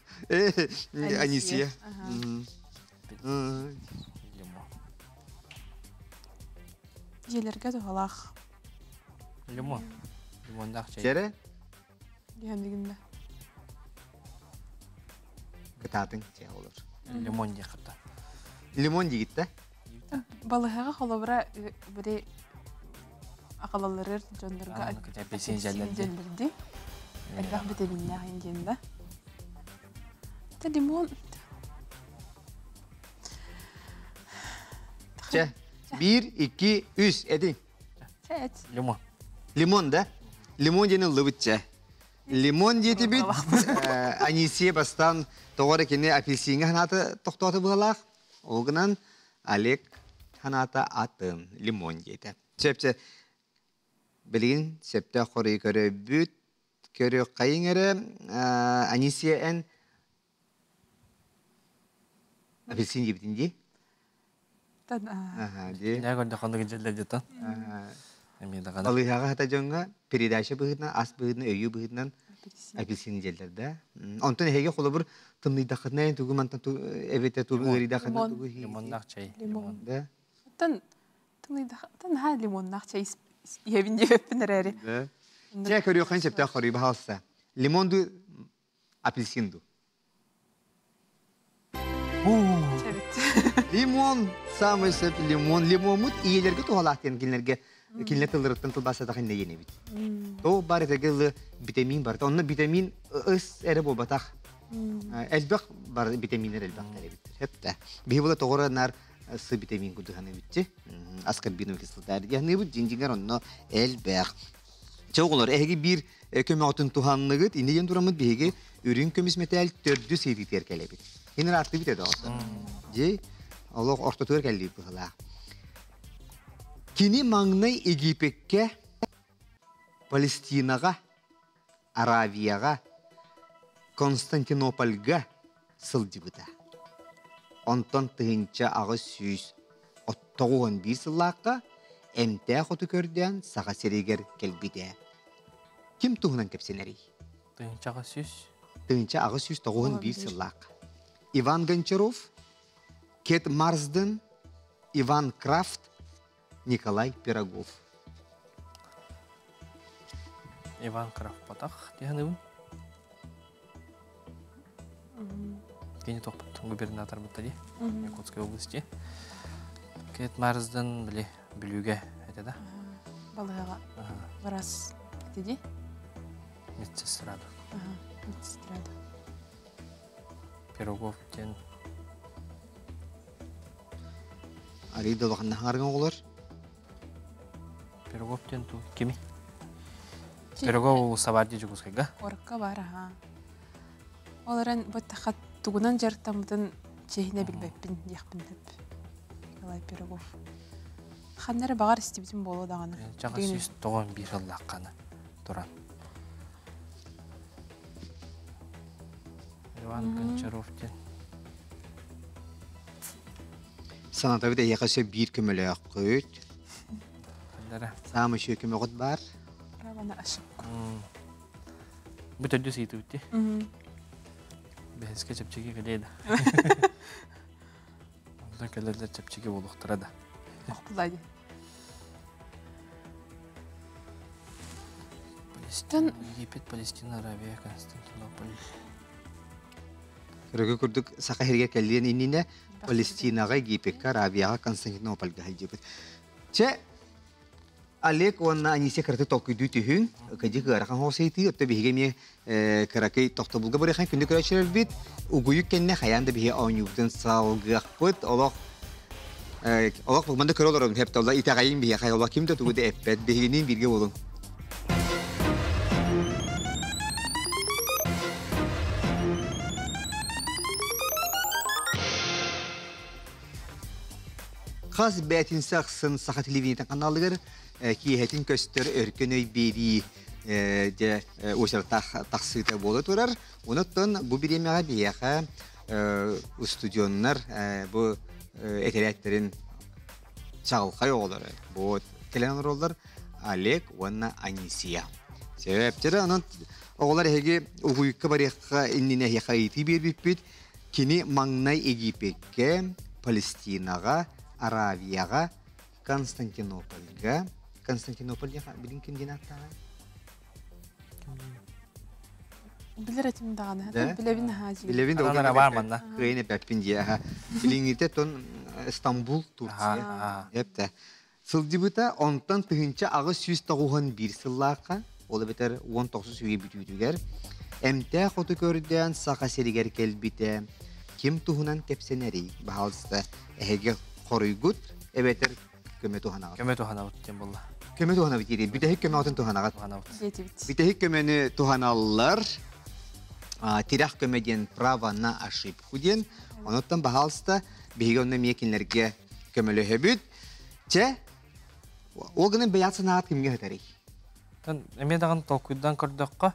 Анисия. Желерге туғалақ. Лимоннақ чай. Жері? Дегендігінде. Кытатын чай олар. Лимон де қырта. Лимон дегітті? Балығыға қолабыра бірі ақалаларыр жондырға апельсин жәлдерді. Әлбақ бітемінне ғайынденді. Лимон. Çe. 1, 2, 3 edin. Çet. Limon. Limon da. Limon jeni lıbıtça. Limon jeti bit. Anisiye bastan doğru kene apelsinge hanata tohtatı bağlaq. Oğunan Alek hanata atın limon jeti. Çepçe. Bilgin septe koruyu köre büt. Köre kayın ere. Anisiye en apelsin jibitinci. Ne kadar kandık jelleri tan. Alıyhaga hata jonga передача быгытна, ас быгытна, өйү быгытнан апельсин желдерде. Онтон хеге холо бир тымдыйдакытнан тугу мантан эбете тугу ырыйдакытнан тугу Лимоннақ чай. Лимон. Да. Тын ха лимоннақ чай ебінде өппін әрі. Да. Чай көрüyor концепте корый баалса. Лимонду апельсинду. Лимон, самый сеп лимон. Лимонмут иелерге тугалактен кинлерге кинле тылырыттан тылбаса да кинне йене бит. То бар этеге витамин бар. Онна витамин ыс эре болбатах. Элбек бар витаминер элбек теребиттер. Хепте. Бии була тогоранар сы витамин кудуханы битти. Аскорбиновый кислота. Яны бу жинжиңер онно элбек. Чоғылар эги бир көмө атын туханныгыт инеген турамыт биги үрүн көмүс метал 400 сетитер келебит. Инер арты бите дагы. Же Аллах ортотөр келди была. Кини маңнай Египетке, Палестинага, Аравияга, Константинопольга сылдыбыта. Онтон тыгынча ағы сүйіз оттоғуын бір сыллаққа әмтә құты көрден саға серегер келбіде. Ким туғынан кепсенерей? Тыгынча ағы сүйіз? Тыгынча ағы сүйіз тоғуын бір сыллақ. Иван Гончаров, Кет Марсден, Иван Крафт, Николай Пирогов. Иван Крафт патақ дегенебін. Кені тоқпыт губернатор бұттады, Якутской области. Кет Марсден білуге әтеді. Балыға барас әтеді? Медсестрада. Медсестрада. Пирогов ден. Арейді олғанна ғарған олар? Пирогов ден ту кеми? Пирогов сабарди жүгізгіға? Орыққа бар, Оларын бұттақат туғынан жарықтамыдың чейіне білбеппін, яқпындып. Николай Пирогов. Ханнары бағар істебізім болу дағаны. Жаға сүйіс тоғын бір жыллаққаны тұран. Иван Гончаров ден. Санатабы да яқасы бір көмілі құйт. Самы шөй көмі құт бар. Рабана ашық. Бұт өді сейті өтті. Бәйіске чәпчеге кәлейді. Онда кәлелер чәпчеге болуқтырады. Оқпылайды. Египет, Палестина, Аравия, Константинополь. Көрігі күрдік сақа херге кәлден иніне Палестинаға, Египетке, Аравияға, Константинопольға хәлдебіт. Че, Олег, онна анисе кірті тоқыды түйін, кәді ғарқан хоқсайты, өтті бігеме кіракай тоқты бұлға бұрайқан күнді көрәшірер бит, ұғыйық кәнне қаянды біге ауынюқтың салғық бұд, олақ бұлманды көрі оларым, хепті олар итағайын біге қай олақ кемді тұғыды әппәт, бігенен бірге болың. Қаз бәтін сақсын сақа телевизиятын каналығыр, кейхетін көстер өркен өй бері өсір тақсыйта болы тұрар. Оныттан бұл біремеға бейеға студионлар бұл әтелеттерін чағылқай олар. Бұл келен олар Олег, онна Анисия. Себептері, олар әге ұғыйыққа барыққа инніне әйті бербеппет, кені маңнай Египетке, Палестинаға, Аравияға, Константинопольға. Константинопольға білін кім ден аттаға? Білер әтімін дағаны. Білевін ғажи. Білевін де Аналара бар манда. Қиын әпәппін де. Біліңіте тон Стамбул, Турция. Әпті. Сылды бұта, онтан тұхынша ағы сүйіз тағуған бір сыллаққа, олы бітер 19 сүйе бүтігер. Әмті қоты көрден сақа серігер келбіті. Кем тұхынан кепсенері бағалысты әйге қорыйгут, әбәтір көмі тұханағат. Көмі тұханағат ден болла. Көмі тұханағат дейді. Бүтәхік көмі атын тұханағат. Бүтәхік көмені тұханалылар, тирах көмеден право на ошибку ден, оныттан бағалысты бейге онны мекенлерге көмілі хөбіт. Че, олғының бәятсын ағат кімге өтәрей? Әме дағын толкуйдан көрдіққа,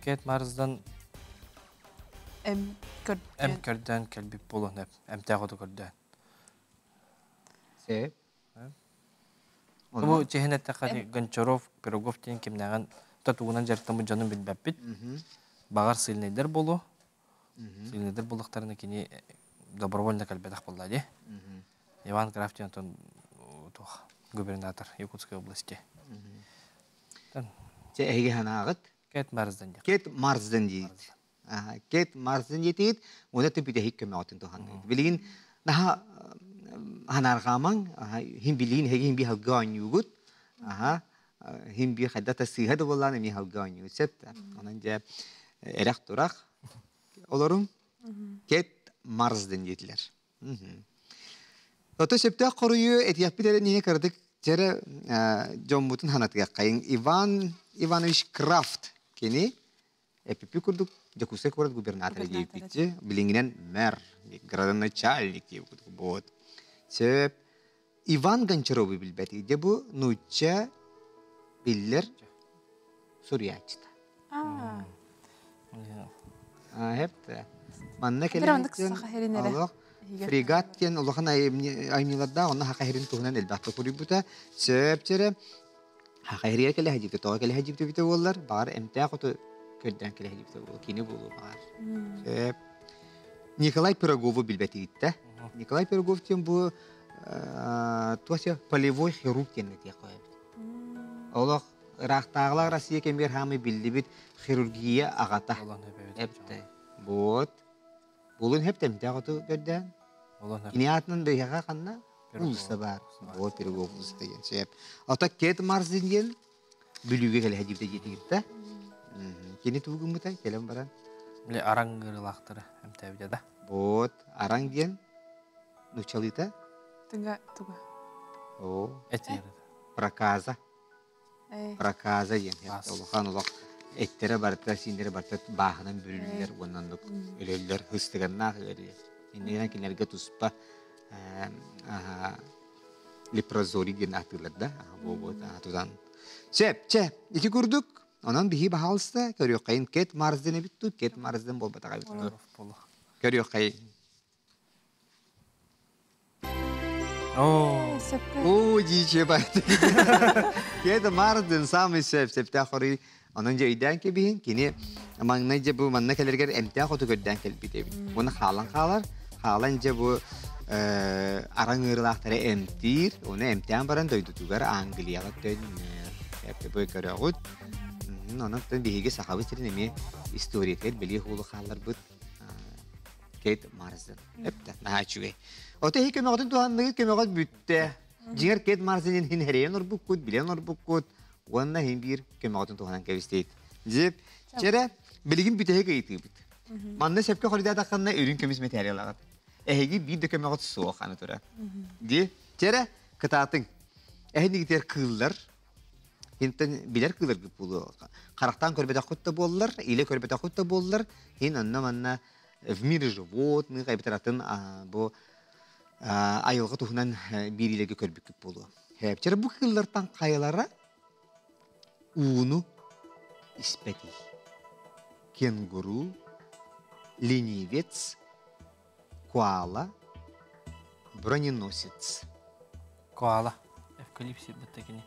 Кет Марсдан көрден кәлбіп болуын әп, әмтәғыды көрден. Себеп? Бұл чехенетті қады Гончаров, Пирогов дейін кемнәған тұтуғынан жарықтамы жанын білбәппет. Бағар сылнайдар болу. Сылнайдар болуқтарына кені добровольно кәлбәдақ болады. Иван Крафт дейін губернатор Якутской области. Че әйге хана ағыт? Кет Марсдан дейін. Кет Марсдан дейін. Кет Марсдан дейін, оны түпіде хек көмі атын тұған дейін. Білген, наға ханарғаман, хим білген хеге хим би халған югут, хим би қаддата сыйхады болан, хим халған югут септі. Онан жа, эрек турак олорун Кет Марсден детилер. Ото септе корую этияппитере нене кырдык жере жомбутун ханатыга кайын Иван Иванович Крафт кени эпипи курдук Якутской город губернатор дейпитчи билингинен мэр градоначальник дейп вот. Сеп Иван Гончаровый билбети де бу нучча биллер Сурьячта. Хепте. Манна келе. Фрегат кен улахан аймиларда онна хакахирин туһунан элбатта курибута сөпчере хакахирия келе хажипте тоо келе хажипте бите боллар бар эмтаа кото көрдөн келе хажипте бол кини болу бар сөп Николай Пирогову билбетигитте Николай Пирогов тем бу туася полевой хирург кеннете коебит олох рахтаглар Россия кемер хамы билдибит хирургия агата эпте вот Улун хептем тяготу көрдөн. Иниатнын бейга канна улса бар. Вот Пирогов улса деген сеп. Ата Кет Марс деген бүлүгө келе хажипте жетигитте. Кени тугум бутай келем баран. Биле араңгырлактыры эмтебиде да. Вот араң деген нучалыта. Туга. О, Этер. проказа. Проказа деген. Улахан улак Эттере барта синдере барта баахынан бүлүлөр оннандык өлөлөр хыстыганнаа өлөр. Иннен кинерге туспа лепрозори ген атылар да. Вот атудан. Че, ики курдук. Онан бихи бахалста көрөкайын Кет Марсден битту, Кет Марсден болбатага битту. Көрөкай. О, диче байт. Кет Марсден самый септе хори Onun jaydan ke bihin kini amangna je bu manna kelerger emtia kotu gödden kelbite bi. Bunu halan je bu arangırlaktare emtir, onu emtian baran doydu tugar Angliyaga dönür. Hep bu görüyoruz. Onun da bihige sahabı nemi istoriyetler beli hulu hallar bu Kate Marsden. Hep de naçuge. O te hikme odun tuhanlığı keme god bütte. Jinger Kate Marsden'in hin heriyen or bukut, bilen or bukut. Wanna him bir kematun tuhanan kevstet. Zip çere bilgin biteye geyiti bit. Manne sepke horida da kanna ürün kemis materyalagat. Ehegi bir de kemat soğuk anatura. Di çere kıtatın. Ehni giter kıllar. Hinten biler kıllar gibi bulu. Karaktan körbede kutta bollar, ile körbede kutta bollar. Hin anna manna в мире живот, мы кайбетератын бу айылга туһунан бир илеге көрбүк болу. Хеп çere bu kıllardan kayılara Уну испети. Кенгуру, ленивец, коала, броненосец. Коала. Эвкалипсис беттекини.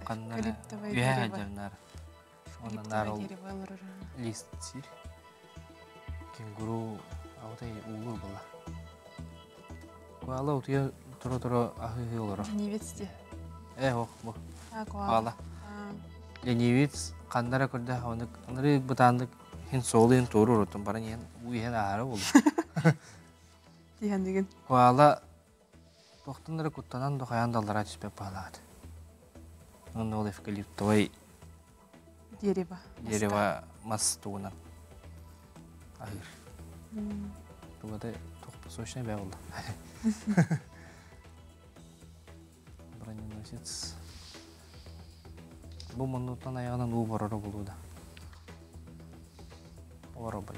Эвкалиптовый дерево. Шоннар лист сир. Кенгуру аутай улуу була. Коала утуя туро ахы олоро. Невецте. Ох, бу. Коала. Ленивец кандара көрдө аны аны бутандык хин солын туру ротун бара ен уйен ары болду. Диген деген. Коала токтондор куттанан до хаяндалдара түспөп баалады. Аны ол эвкалиптовый дерево мас тугунан. Айыр. Тугада токпо сочный бай болду. Броненосец. Бу мунуттан аяғынан уу борору болууда. Оробай.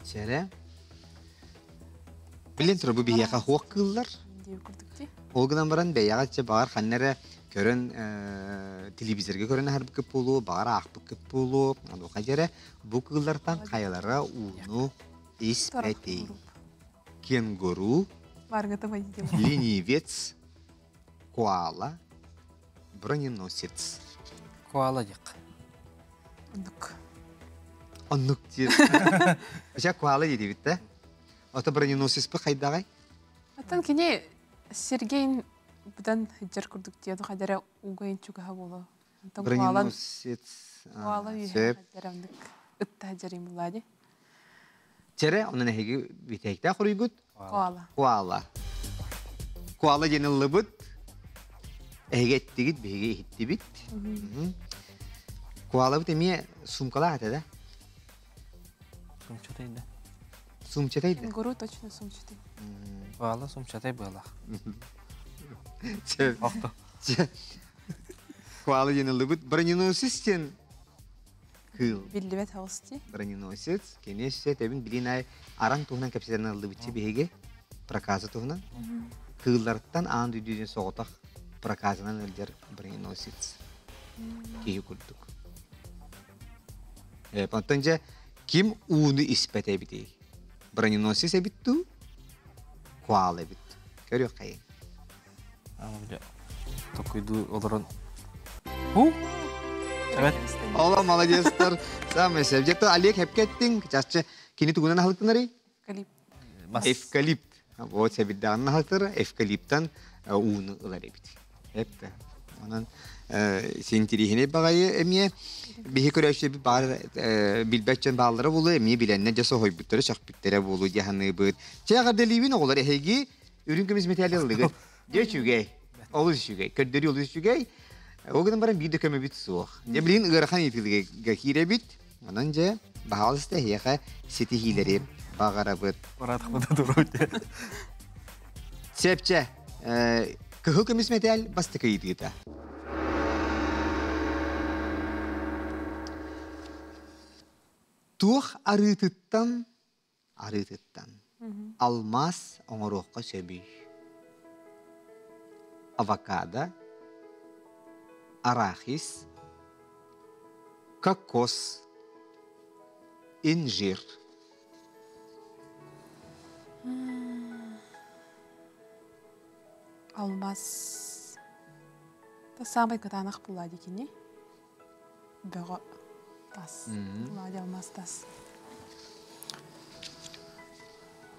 Çere Билен туру бу бияка хуак кыллар. Олгынан баран бияга багар ханнере көрөн телевизорге көрөн ар бик болу, багар ак бик болу. Аны кажере бу кыллардан каялара уну испети. Кенгуру, ленивец, коала, броненосец. Коала дек. Оннук дир. Ача коала диди битте. Ата броненосец бу кайдагай? Атын кини Сергей будан хиджар курдук дияду кадара угайын чугаха болу. Броненосец. Коала үйе кадарамдык ытта хиджарим булади. Çere onun ehegi bitekte kuruygut. Koala. Koala genelde bud. Ehege ettigit, behege hitti bit. Kuala bu temiye sumkala ate da. Сумчатайда. Sumçataydı. Кенгуру точно сумчатый. Бала сумчатай бала. Че. Ахта. Kuala yenildi bu. Bronenосецтен kıl. Биллибет холсти. Bronenосец. Kenesi tebin bilin ay aran tuğunan kapsiden aldı bütçe bihege. Prakazı tuğunan. Kıllardan an düdüğün soğutak. Prakazından öldür Bronenосец. Keyi kurduk. Понтонже kim unu ispet ebiti. Bronenосец ebittu. Kuala ebittu. Görüyor kayın. Ama bir de tokuydu olaran. Hu? Evet. Allah молодецтер. Самое севжетто Олег hep kettin. Çarşı kini tuğunan halkınları. Калип. Mas. Evkalipt. O sebidden halkları evkaliptan unu ılar ebiti. Hep de. Onun sintirihine bagayı emiye bir hikâyeşte bir bar bilbetçen bağları bulu emiye bilenler cesa hoybutları çakbittere bulu yahanı bud. Çağa delivin oğulları hegi ürün kemiz metali aldı. Geçüge. Olur şüge. Körderi olur şüge. O gün bana bir dökeme bit soğuk. Ceblin ırakan itilge gahire bit. Onunca bahalısta hiyaka setihileri bağara bud. Oradık mı da durur. Sepçe. Kıhı kemiz metal bastık iyiydi. Tuh arıtıttan almaz oңоруокка söbüy. Avokado, arahis, kokos, incir. Алмаз. Та самый катанах булади кини. Бего тас. Булади алмаз тас.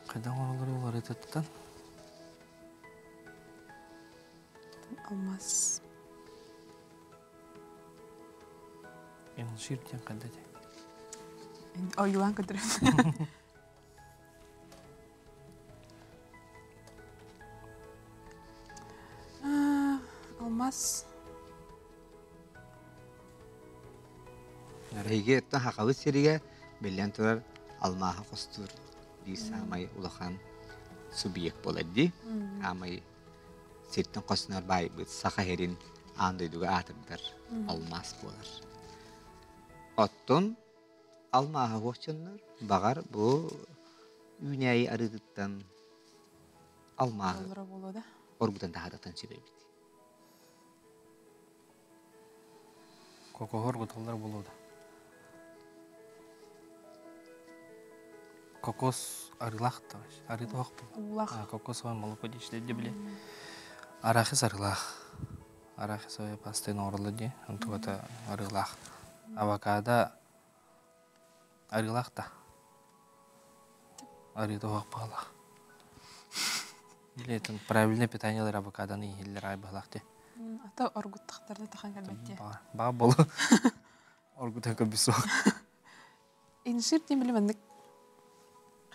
Қайдан оралары олар ететтен? Алмаз. Ең ширден қайда де. Ой, юан кыдырым. Алмаз. Hege etten hakalı seriye belli turar almaha kostur. Bir samay ulakan subiyek boladı. Amay sertten kosnar bay bit sakaherin anduyduga atırdır. Almaz bolar. Ottun almaha hoşçanlar. Bağar bu ünyeyi arıdıktan almaha Олора болода. orgudan daha da tanışıbıydı. Kokor gutollar болууда. Kokos arılaq da var. Arıda oq bu. Улах. Kokos var молоко deyişlerdi bile. Arahis arılaq. Arahis o pasten orlı diye. Antuğata arılaq. Avokado arılaq da. Arıda oq bağlaq. Билетин правильный питаниялар авокадоны хиллер ай балақ де. Ата оргуттақтарды тахан кәлбетте. Баа болу. Оргутан көбісі оқ. Иншир демелі мәндік.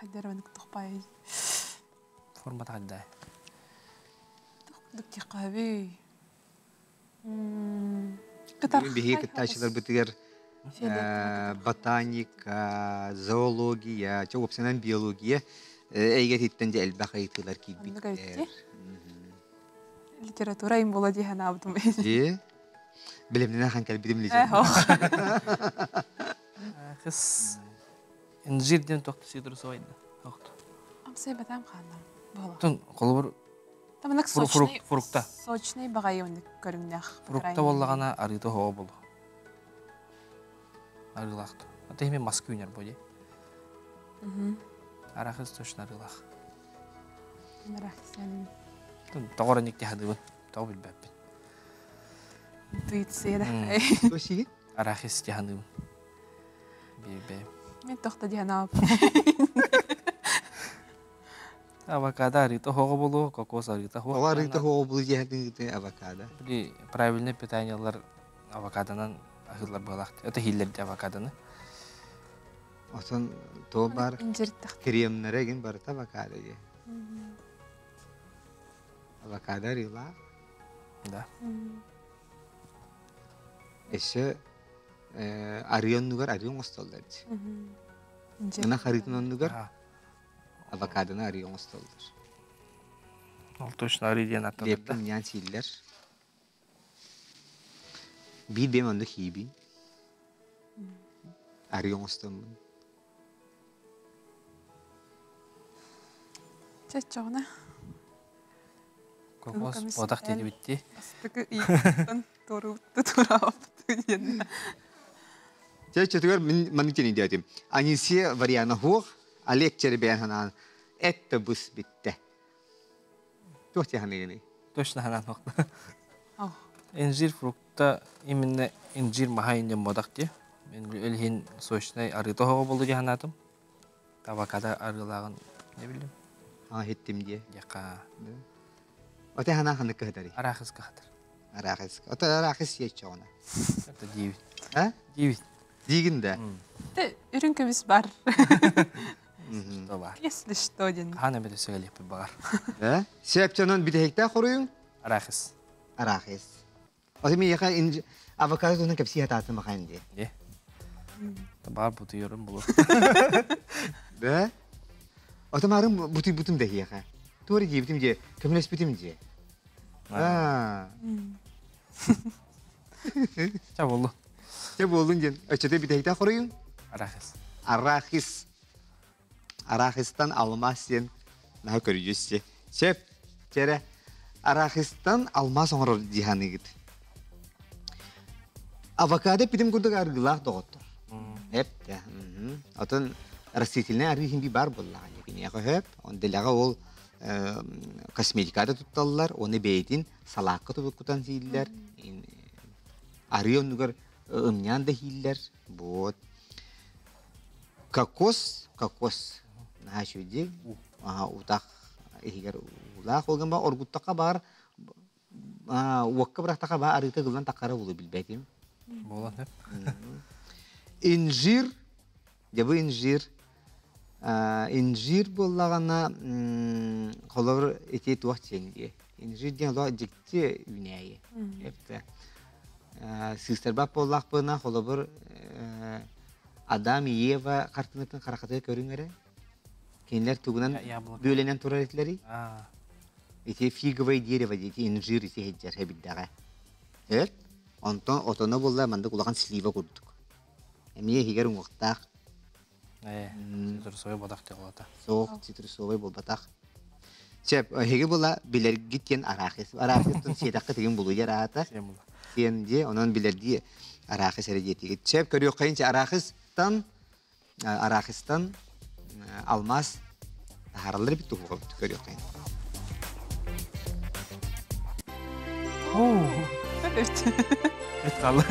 Қайдар мәндік тұқпай. Формат қайдай. Тұқпадық те қабі. Bihi kıtaşlar bitiger botanika, zoologiya, çok opsiyonel biyologiya. Eğer hittince elbette eğitirler ki bitler. Литература им была дихана абдум. Bilimden hangi bilim lezzetli. Қыз инжирден тоқты сүйдірі соғайды. Амсай батам қандам. Бала. Тун қолы бір Таманак фрукта. Сочный бағай өндік көрімнәқ. Фрукта боллағана арыды хоға болу. Арылақты. Ата еме маски өнер бойы. Арақыз точно арылақ. Нарахсен. Тоғырын екте хадығын. Тоғы білбәппін. Туйтсейді. Көшігі? Арақыз те хадығын. Бейбей. Мен тоқта дихана аб. Авокадо арыды хоға болу, кокос арыды хоға. Oğar rıhtı hoğu bulu jehadın avokado. Бұл правильный питаниялар авокадонан ahıllar bağlaқты. Это хиллерді авокадоны. Osan to bar Инжир тақ. kremlere gen bar avokado je. Avokado rıla. Да. Eşe арыйоннугар арыйон остолдар. Ана харитоннугар авокадоны арыйон остолдар. Ол точно ариден аттаныр да. Лептен ян силлер. Bir benim onda hibi. Arıyon ostamın. Чачона. Kokos bodak dedi bitti. Астыгы иттен турутты турапты ден. Çeçetler ben için idiyatım. Anisi variyana hoğ. Alek çerbeyen hanan. Ette bus bitti. Çok yani. Точно ханан хок. Ау. Инжир фрукта именно инжир махайын боdak ди. Мен элхин сочный арыта хого болду жаханатым. Авокадо арылагын не билем. Ha ettim diye. Яка Ote hanan hanık kadari. арахис кахатыр. Arahis. Ote arahis yeç ona. Это 9. Ha? 9. Digin de. Те үрүнкөбүс бар. Что бар? Если что ден. Хана беде сөйлеп бар. Ha? Sepçanın bir de hektar koruyun. Арахис. Arahis. Ote mi yaka ince avokado onun kapsi hatatı makayın diye. Е. Бар буту yorum bulur. De? Ote marım butum de yaka. Doğru gibitim diye. Kömüles bitim diye. Ha. Ça болду. Ne buldun diye. Öçede bir de hektar koruyun. Арахис. Arahis. Arahistan almaz diyen. Ne görüyoruz diye. Şef. Kere. Arahistan almaz sonra cihanı git. Avokado bitim kurduk argılah doğuttur. Hep de. Otun rastitiline argıhin bir bar bulla. Yani hep. On delaga ol kosmetikada tutallar. Onu beydin salakka tutukutan hiller. Arıyon nugar ımnyan da hiller. Bu kakos. Nah şöyle. Utak ihigar ulak olgan ba orguttaka bar. Wakka bıraktaka ba arıta gılan takara ulu bilbetim. Болот hep. İncir. Ya bu incir. İncir bollağına kolor eti tuğak çengi. İncir diyen lo cikti üneyi. Hep de. Sister bap bollak bana kolor Adam Yeva kartınıtın karakatı körüngere. Kendiler tuğunan böylenen turar etleri. Eti figovay derevo eti incir eti heccer hebiddaga. Evet. Ondan otona bolla manda kulağın sliva kurduk. Emiye higarun oqtaq. Citrusovay bodak diye olata. Soğuk citrusovay bolbatak. Çep hege bolla biler gitken arahis. Arahis'ten sedaqqa tegen buluyor ata. Sen diye onun biler diye arahis ereceti. Çep körüyor kayınca Arahis'tan almaz haraları bitti hukuku görüyor kayın. Evet. Et kaldı.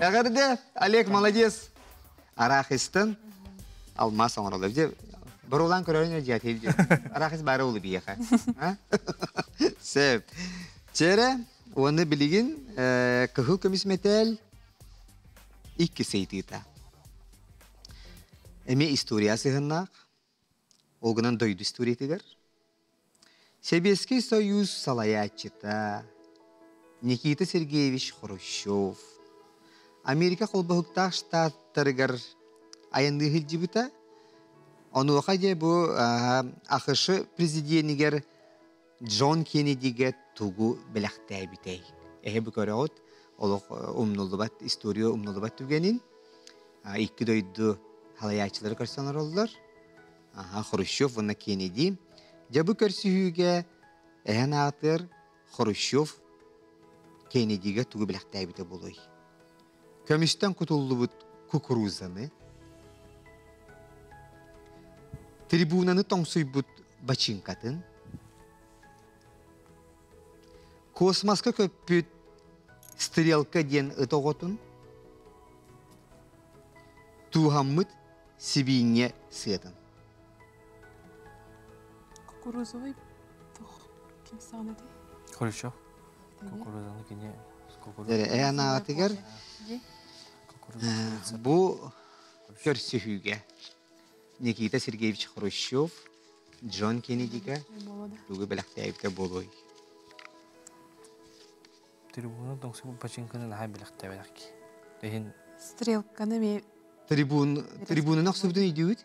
Agarda Alek молодец. Arahis'tan almaz sonra diye bir olan körüyor cihati diyor. Arahis bari olu bir yaka. Sev. Çere onu bilgin kahıl kemis metal iki seytita. Emi istoriyası hınnak. Olgunan doydu istoriyetigar. Sovetский Союз салаячыта. Никита Сергеевич Хрущев. Америка колбахыктах штаттарыгар аянды хилжибыта. Onu okaca bu AQSh президентигер Джон Кеннедиге тугу белахтай bitey. Bu körüot oluk umnulubat istoriya umnulubat tügenin. İki doydu halayatçıları karşılanır oldular. Хрущев ve Kennedy. Bu körsühüge atır Хрущев Kennedy'ge tuğu bilaktai bite buluy. Kömüsten kutullu bu kukuruzanı. Tribunanı tongsuy bu baçinkatın. Kosmaska köpüt sтрелка diyen ıtoğotun. Tuhammıt sibinye sığatın. Кукурузовый тох. Ким сағынады? Хрущев. Кукурузаны кине. Atıgar bu körsühüge Nikita Sergeyevich Хрущев, John Kennedy'ge tuğu bilaktai bite buluy. Tribuna dongsu bu paçinkını nahay bilaktai belaki. Тейин Стрелканы ме Трибунынақ сөбден үйдеуід?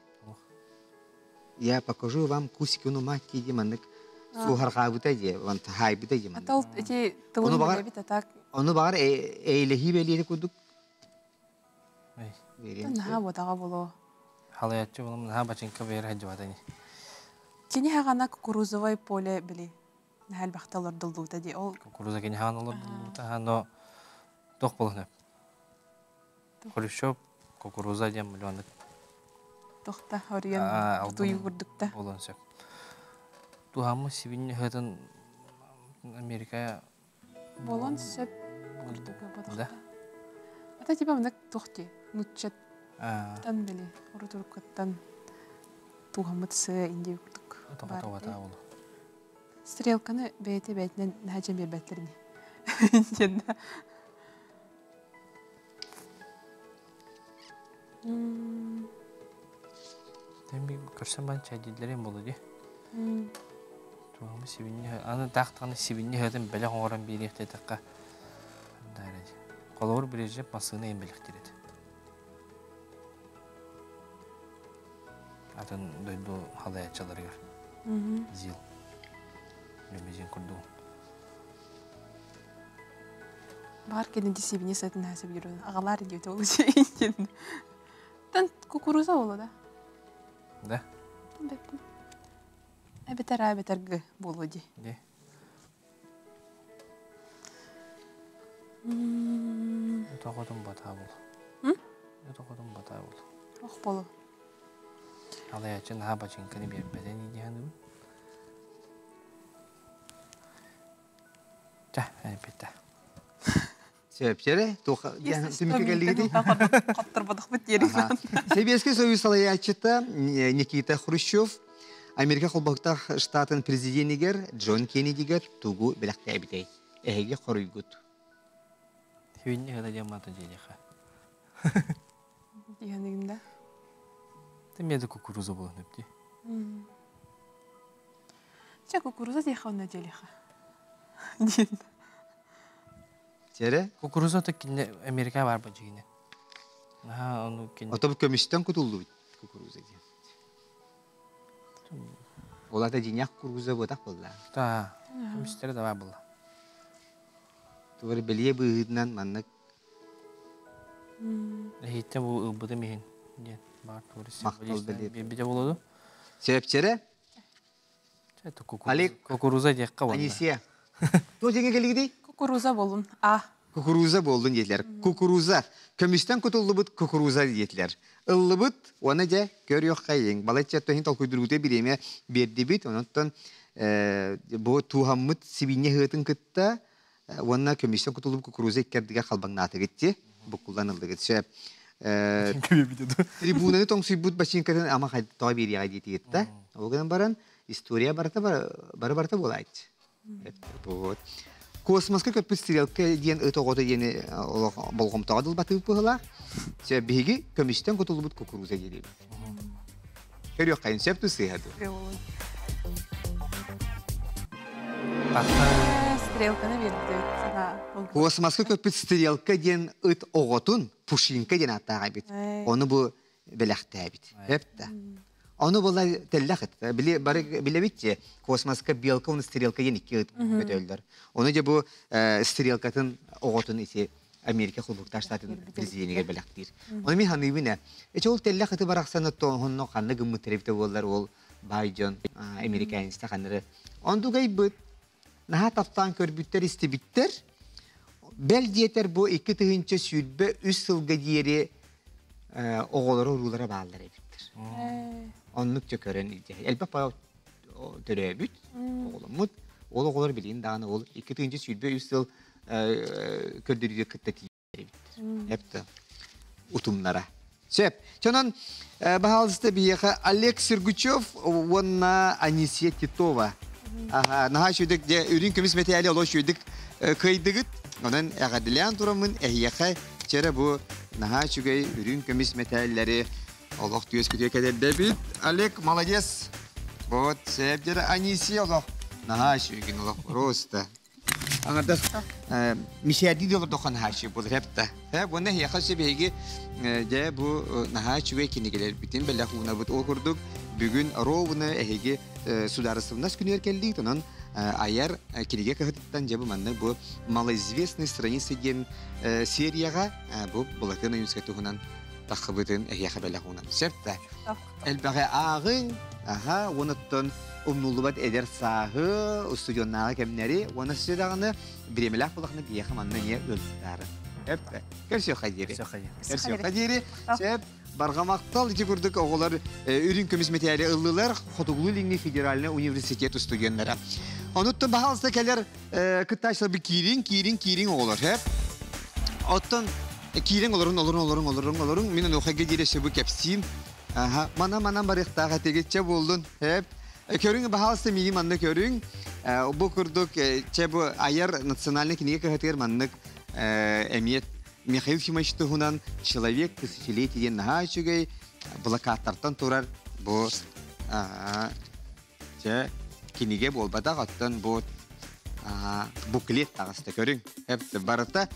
Я покажу вам кусикину маки деманнык сухархабыта де, ван тахайбыта деманнык. атал эти тылын бағар- бит атак. Оны бағар әйлехи бәлері күдік. Наха бодага боло. халаячы болом наха бачинка бер хаҗватани. Кини хагана кукурузовый поле били. Нахал бахталар дылдута ди ол. Кукуруза кини хан олор но тох болны. Хрущев кукуруза дем миллион Тохта хориян алдым. туй гурдукта. болон сеп. Тухамы сибин хатын Америка Болон сөп гурдука да. бодохта. Ата типа мына тохти. Нутчат А тан били. Урутуркаттан тухамытсы инде гурдук. тота болу. Стрелканы бәйтінен нәжем бербәтлеріне. Жenda. Темби көрсем бан чайдилерем болу ди. Тухамы сибин аны тактаны сибин хатын беле хоңоран бирихте такка. Дайраж. Колор бирежеп масыны эм белектирет. Атын дойду халаячаларга. Зил. Лемезин курду. Бар кені десебіне сәтін әсіп жүрген. Ағалар дейті ол үшін. Тан кукуруза олы да. Да? Әбетер ғы болу де. Де. Тоқодым бата бол. Тоқодым бата бол. Оқ болу. Халаячын хабачынканы бербеден идеяны. Та, әлбетте. Сөптері, түмікі кәлігі Қаттыр бадық біт ерін. Советский Союз салаячыта Никита Хрущев, Америка Холбақтақ штатын президентігер Джон Кеннедигер тугу біліқті әбітей. Әйге қорыйгұт. Хүйінне ғада жаматы жейдеға. Дегенігімді. Темеді кукуруза болын өпті. Че кукуруза дейқа онна делеға. Дейін. Сері, Кукуруза да кине Америка бар ба жегіне. Оны кине. отобы көмістен күтілді бүт кукуруза дейін. Олада денеq кукуруза бұтақ болда. Та, көмістері да бар бұла. Туғыр біле бұғыдынан маннық Хейттен бұл ұлбыды мейін. Мақтал біледі. Беде болуды? Сөптері, Алик. Кукуруза дейққа болда. Анисия. То жеңе келігідей? Кукуруза болун. А. Кукуруза болдun dediler. Кукуруза. Kömüsten kutullu bud kukuruza dediler. Illı bud ona da görüyor kayın. Balayça tohin tal kuydurgute bireme berdi bit. Ondan bu tuhammut sibinye hıtın kıtta. Ona kömüsten kutullu kukuruza ikkerdiga kalbang natı gitti. Bu kullanıldı gitti. Tribunanı tong suybut başın kadın ama tabi bir yaydı gitti. O kadar baran istoriya barata bolaydı. Bu Космосқа көппіс стрелка ден өтоғоты дені болғымтаға дыл батып бұғыла. Беге көміштен көтілі бұд кукуруза келейді. Көрек қайын сөпті сыйады. Стрелканы берді. Космосқа көппіс стрелка ден өт оғытын пушинка ден аттаға бет. Оны бұл біләқті әбет. Өпті. Onu bolla tellaqet. Bile bitti. Kosmoska belka onu sтрелка yeni iki ödüller. Onu da bu sтрелкатын oğutun ise Amerika Hulukta Ştatın prezidentine belaktir. Onu min hanımına. Ol tellaqeti baraksanı tohunno kanlı gımı terifte ollar ol Baycan Amerika insta kanları. Ondu gaybıt. Naha taptan körbütler istibitler. Bel diyeter bu iki tığınca südbe üst sılga diyeri oğulları uğrulara bağlılar evittir. Onlukça kören idi. Elbette para töröbüt, oğlumut. Oğlu oğulları bilin, dağını oğul. İki tığınca südbe üst sıl kördürücü kıttaki evittir. Hep de utumlara. Söp. Çonan bahalısında bir yaka Alek Sirguchov, ona Anisiya Titova. Naha şuyduk, ürün kömüs meteali olo şuyduk kıydıgıt. Onun eğadileyen durumun ehyaka çere bu naha şugay ürün kömüs metealleri Allah düz kütüye kadar debit. Alek, молодец. Вот, sebdere Anisiya Allah. Naha şugay Allah. Rosta. Аңарда мишәди доллар доқан хаши булыр хепта. Буны яхасы беги дә бу нахачуе кинегелер битен белә хуна бут окурдук. Бүгүн ровна эһиге сударственность күнер келди тонан аяр кинеге кахыттан жабы манны бу малоизвестный страницы ден серияга бу булакын университетунан тахыбытын эһиге белә хуна. Септа. Элбәгә агын аха уныттан умнулубат эдер сагы студионнага кемнери уны сөдәгәне биремеләк булакны бия хаманны не өлтәр. Эпте. Керсө хадири. Керсө хадири. Сеп баргамактал җигүрдек оглар үрин көмис материалы ыллылар Хотуглулинни федеральный университет студентлары. Онуттан баһалса келер кытайчылар бир кирин оглар. Хеп. Оттан кирин олорун менен окайга диресе бу кепсим. Аха, мана барыктага тегече болдун. Хеп. Көрүң баһалса мини манны көрүң. Бу курдук чебу аяр национальный кинеге кахатер маннык эмиет Михаил Фимович Тухунан человек тысячелетия нахачугай блокаттартан турар бу кинеге болбада гаттан бу буклет тагысты көрүң. Хепте барата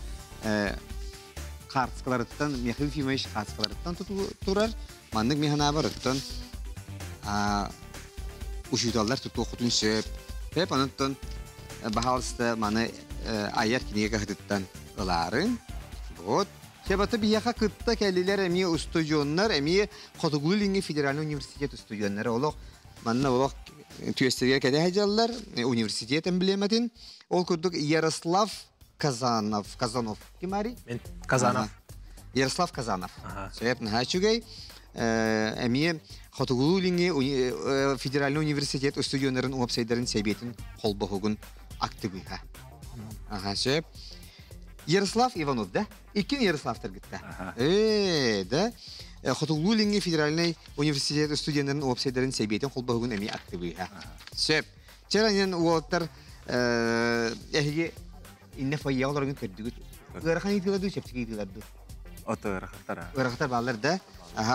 картскалардан Михаил Фимович картскалардан турар. Маннык механа бараттан ушудаллар туту окутун сөп. Хеп анаттан баһалста маны аяр кинеге кахаттан ыларын. Вот. Себаты бияха кытта келилер эми студионнар, эми Хотуглулинни федеральный университет студионнары олох. Манна олох түйестерге кеде хаҗаллар, университет эмблематын. Ол курдук Ярослав Казанов. Кимари? Мен Казанов. Ярослав Казанов. Себеп нахачугай эми Хотуглулинни федеральный университет студионнарын уапсайдарын себетін холбохугун активыга. Ага, себеп Ярослав Иванов, да? Икин Ярославтар гитта. Да? Хотуглулинни федеральный университет студентлерин уапсайдарын себетін холбохугун эми активыга. Сөп. Чаранен уоттар эһиге инне файяаларын көрдүгүт. Гырахан итилерду, септиги итилерду. Гырахтар баллар да.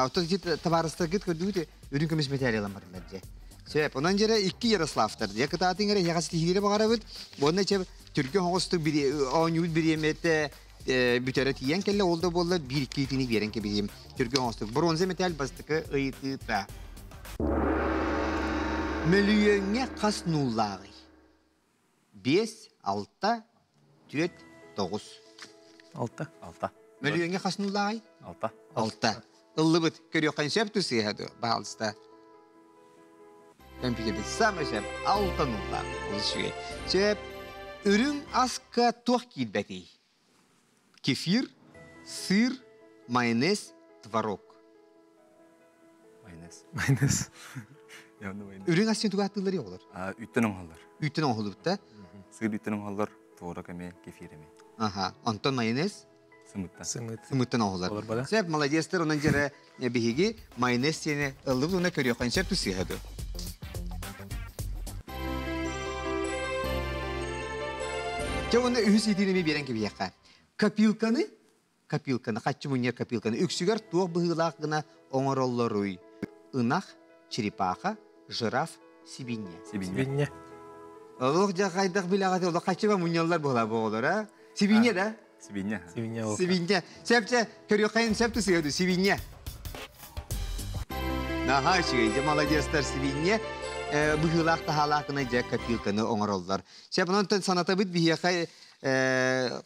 Ото жит табарыстар гит көрдүгүт, үрүн көмүс материалдан барлар же. Сөп. Онан жера икки Ярославтар. Якытатын гере ягасты хилере багарабыт. Бонда чеп Türkiye hostu bir oyuncu bir yemete büteret yiyen kelle oldu bollar bir kilitini veren ki bizim Türkiye hostu bronze metal bastıkı ıyıtıta. Milyonga kas nullağı. 5, 6, 4, 9. 6. Milyonga kas nullağı? 6. 6. Illıbıt görüyor konseptü sihadu bahalsta. Ben fikirde samesem 6 nullağı. Oluşuyor. Sep ürün aska toh kilbeti. Kefir, sır, mayonez, tvarok. Mayonez. Ürün asyen tugattıları olur. Üttenim hallar. Üttenim olup da. Sır üttenim hallar. Tvorak eme, kefir eme. Aha, Anton mayonez. Sımıttan olur. Olur bada. Sep maladiyesler onun jere bihigi mayonez seni ılıp ona körüyor konsept sihadu. Çavunda ühüs idinimi biren gibi yakar. Kapilkanı kaççı bunyer kapilkanı. Üksüger tuğ bıhılak gına oңarolları. Inak, çiripaha, jiraf, sibinye. Allah jakaydak bilagati Allah kaççı va munyallar boğulur ha. Sibinye da? Sibinye. Sepçe körüyor kayın septu sıyırdı sibinye. Naha şey, maladiyesler sibinye. Bıhılak tahalakına jak kapilkanı oңarollar. Sepnontan sanata bit bihiyakay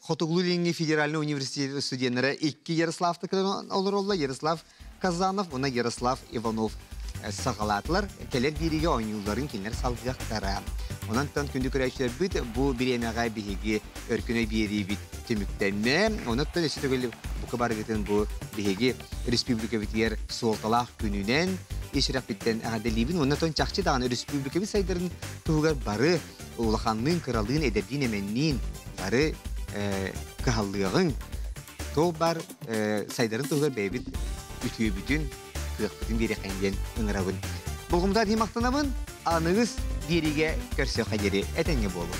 Хотуглулинни федеральный университет студентлері 2 Ярославтыкы olur oldu. Ярослав Казанов, ona Ярослав Иванов сағалатылар. Келер бириге ойныларын келер салғақтара. Ondan tan kündük öğrenciler bit bu bir emeğe bihigi örküne biri bit tümüktenme. Ondan tan işte böyle bu kadar giden bu bihigi Respublika bitiyer soltalak gününden işrak bitten adalibin. Ondan tan çakçı dağın Respublika bit sayıların tuğgar barı Ulakanlığın krallığın edebin emenliğin barı kahallığın toğbar sayıların tuğgar beybit ütüyü bütün kıyıkbıtın bir ekenden ınırabın. Bulgumda dimaktanabın anınız diriге көрсө қадері әтәңе болу.